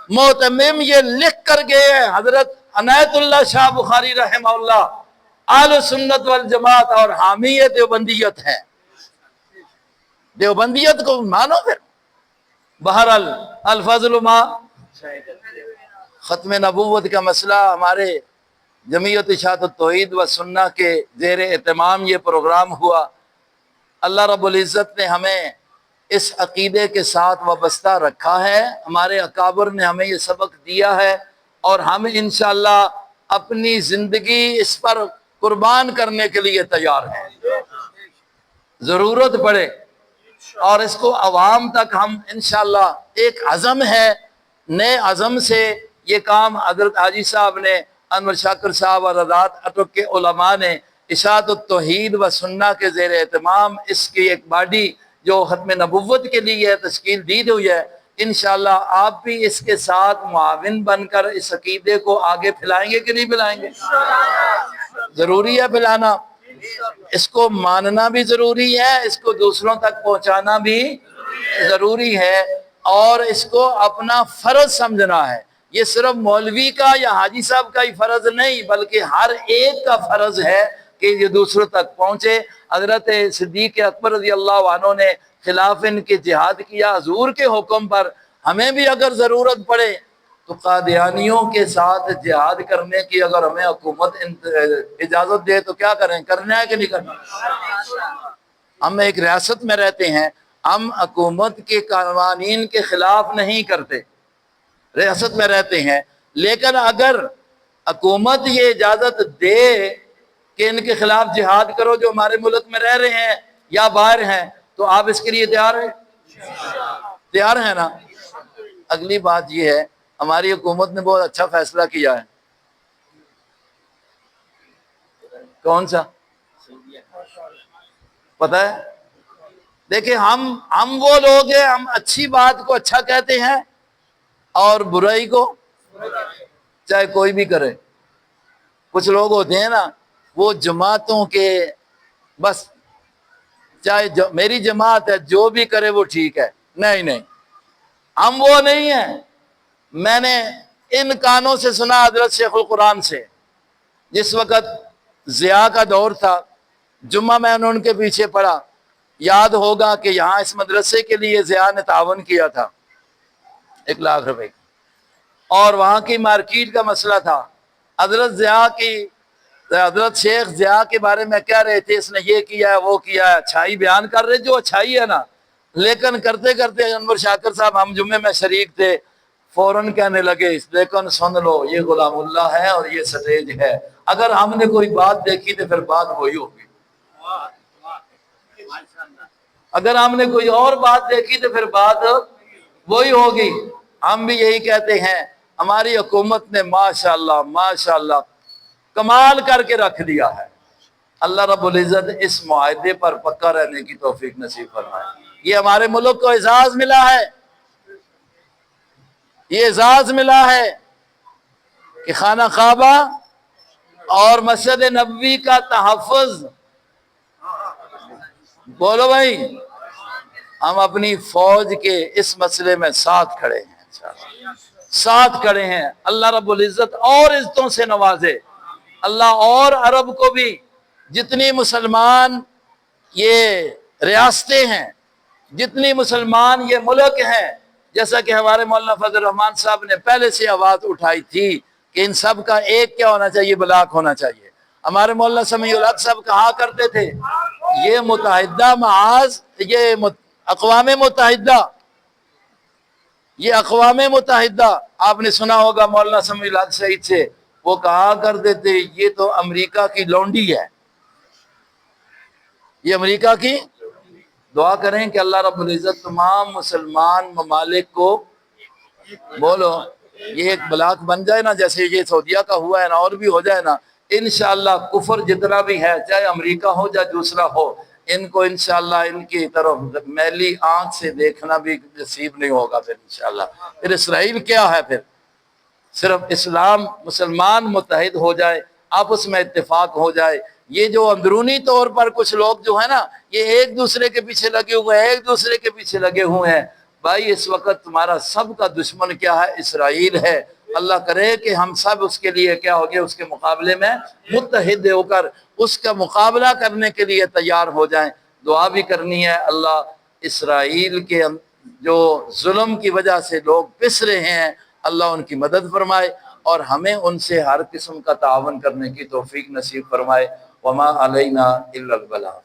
محتمم یہ لکھ کر گئے ہیں، حضرت عنایت اللہ شاہ بخاری رحمہ اللہ اہل سنت والجماعت اور حامی دیوبندیت ہے۔ دیوبندیت کو مانو پھر۔ بہرحال الفضل ما ختم نبوت کا مسئلہ ہمارے جمعیت اشاعت التوحید و سنہ کے زیر اہتمام یہ پروگرام ہوا۔ اللہ رب العزت نے ہمیں اس عقیدے کے ساتھ وابستہ رکھا ہے، ہمارے اکابر نے ہمیں یہ سبق دیا ہے، اور ہم انشاءاللہ اپنی زندگی اس پر قربان کرنے کے لیے تیار ہیں۔ ضرورت پڑے اور اس کو عوام تک ہم انشاءاللہ ایک عزم ہے، نئے عزم سے یہ کام حضرت حاجی صاحب نے، انور شاکر صاحب اور حضرات اٹک کے علماء نے اشاعت التوحید و سنہ کے زیر اہتمام اس کی ایک باڈی جو ختم نبوت کے لیے تشکیل دی ہوئی ہے، انشاءاللہ آپ بھی اس کے ساتھ معاون بن کر اس عقیدے کو آگے پھیلائیں گے کہ نہیں پھیلائیں گے؟ ضروری ہے پھیلانا، اس کو ماننا بھی ضروری ہے، اس کو دوسروں تک پہنچانا بھی ضروری ہے، اور اس کو اپنا فرض سمجھنا ہے۔ یہ صرف مولوی کا یا حاجی صاحب کا ہی فرض نہیں بلکہ ہر ایک کا فرض ہے کہ یہ دوسروں تک پہنچے۔ حضرت صدیق اکبر رضی اللہ عنہ نے خلاف ان کے جہاد کیا حضور کے حکم پر، ہمیں بھی اگر ضرورت پڑے تو قادیانیوں کے ساتھ جہاد کرنے کی اگر ہمیں حکومت اجازت دے تو کیا کریں، کرنا ہے کہ نہیں کرنا؟ ہم ایک ریاست میں رہتے ہیں، ہم حکومت کے قوانین کے خلاف نہیں کرتے، ریاست میں رہتے ہیں، لیکن اگر حکومت یہ اجازت دے کہ ان کے خلاف جہاد کرو جو ہمارے ملک میں رہ رہے ہیں یا باہر ہیں، تو آپ اس کے لیے تیار ہیں؟ تیار ہیں نا؟ اگلی بات یہ ہے، ہماری حکومت نے بہت اچھا فیصلہ کیا ہے۔ کون سا؟ پتہ ہے؟ دیکھیں ہم وہ لوگ ہیں، ہم اچھی بات کو اچھا کہتے ہیں اور برائی کو چاہے کوئی بھی کرے۔ کچھ لوگ ہوتے ہیں نا وہ جماعتوں کے بس چاہے میری جماعت ہے جو بھی کرے وہ ٹھیک ہے، نہیں ہم وہ نہیں ہیں۔ میں نے ان کانوں سے سنا حضرت شیخ القرآن سے، جس وقت ضیاء کا دور تھا، جمعہ میں نے ان کے پیچھے پڑھا، یاد ہوگا کہ یہاں اس مدرسے کے لیے ضیاء نے تعاون کیا تھا 1 لاکھ روپے، اور وہاں کی مارکیٹ کا مسئلہ تھا۔ حضرت شیخ ضیاء کے بارے میں کہہ رہے تھے اس نے یہ کیا ہے وہ کیا ہے، اچھائی بیان کر رہے جو اچھائی ہے نا، لیکن کرتے کرتے انور شاکر صاحب ہم جمعے میں شریک تھے، فوراً کہنے لگے لیکن سن لو یہ غلام اللہ ہے اور یہ سٹیج ہے، اگر ہم نے کوئی بات دیکھی تو پھر بات وہی ہوگی، اگر ہم نے کوئی اور بات دیکھی تو پھر بات وہی ہوگی۔ ہم بھی یہی کہتے ہیں، ہماری حکومت نے ماشاءاللہ کمال کر کے رکھ دیا ہے۔ اللہ رب العزت اس معاہدے پر پکا رہنے کی توفیق نصیب فرمائے۔ یہ ہمارے ملک کو اعزاز ملا ہے، یہ اعزاز ملا ہے کہ خانہ کعبہ اور مسجد نبوی کا تحفظ، بولو بھائی، ہم اپنی فوج کے اس مسئلے میں ساتھ کھڑے ہیں۔ انشاءاللہ ساتھ کھڑے ہیں۔ اللہ رب العزت اور عزتوں سے نوازے، اللہ اور عرب کو بھی جتنی مسلمان یہ ریاستیں ہیں، جتنی مسلمان یہ ملک ہیں، جیسا کہ ہمارے مولانا فضل الرحمان صاحب نے پہلے سے آواز اٹھائی تھی کہ ان سب کا ایک کیا ہونا چاہیے، بلاک ہونا چاہیے۔ ہمارے مولانا سمیع الحق صاحب کہا کرتے تھے یہ متحدہ معاذ، یہ اقوام متحدہ، یہ اقوام متحدہ آپ نے سنا ہوگا مولانا سمیع الحق سعید سے، وہ کہا کرتے تھے یہ تو امریکہ کی لونڈی ہے، یہ امریکہ کی۔ دعا کریں کہ اللہ رب العزت تمام مسلمان ممالک کو بولو یہ ایک بلاک بن جائے نا، جیسے یہ سعودیہ کا ہوا ہے نا، اور بھی ہو جائے نا انشاءاللہ۔ کفر جتنا بھی ہے، چاہے امریکہ ہو یا دوسرا ہو، ان کو انشاءاللہ ان کی طرف میلی آنکھ سے دیکھنا بھی نصیب نہیں ہوگا پھر انشاءاللہ۔ پھر اسرائیل کیا ہے؟ پھر صرف اسلام مسلمان متحد ہو جائے، آپس میں اتفاق ہو جائے۔ یہ جو اندرونی طور پر کچھ لوگ جو ہے نا یہ ایک دوسرے کے پیچھے لگے ہوئے ہیں، ایک دوسرے کے پیچھے لگے ہوئے ہیں، بھائی اس وقت تمہارا سب کا دشمن کیا ہے؟ اسرائیل ہے۔ اللہ کرے کہ ہم سب اس کے لیے کیا ہوگے، اس کے مقابلے میں متحد ہو کر اس کا مقابلہ کرنے کے لیے تیار ہو جائیں۔ دعا بھی کرنی ہے اللہ اسرائیل کے جو ظلم کی وجہ سے لوگ پس رہے ہیں، اللہ ان کی مدد فرمائے اور ہمیں ان سے ہر قسم کا تعاون کرنے کی توفیق نصیب فرمائے۔ وما علینا الا البلاغ۔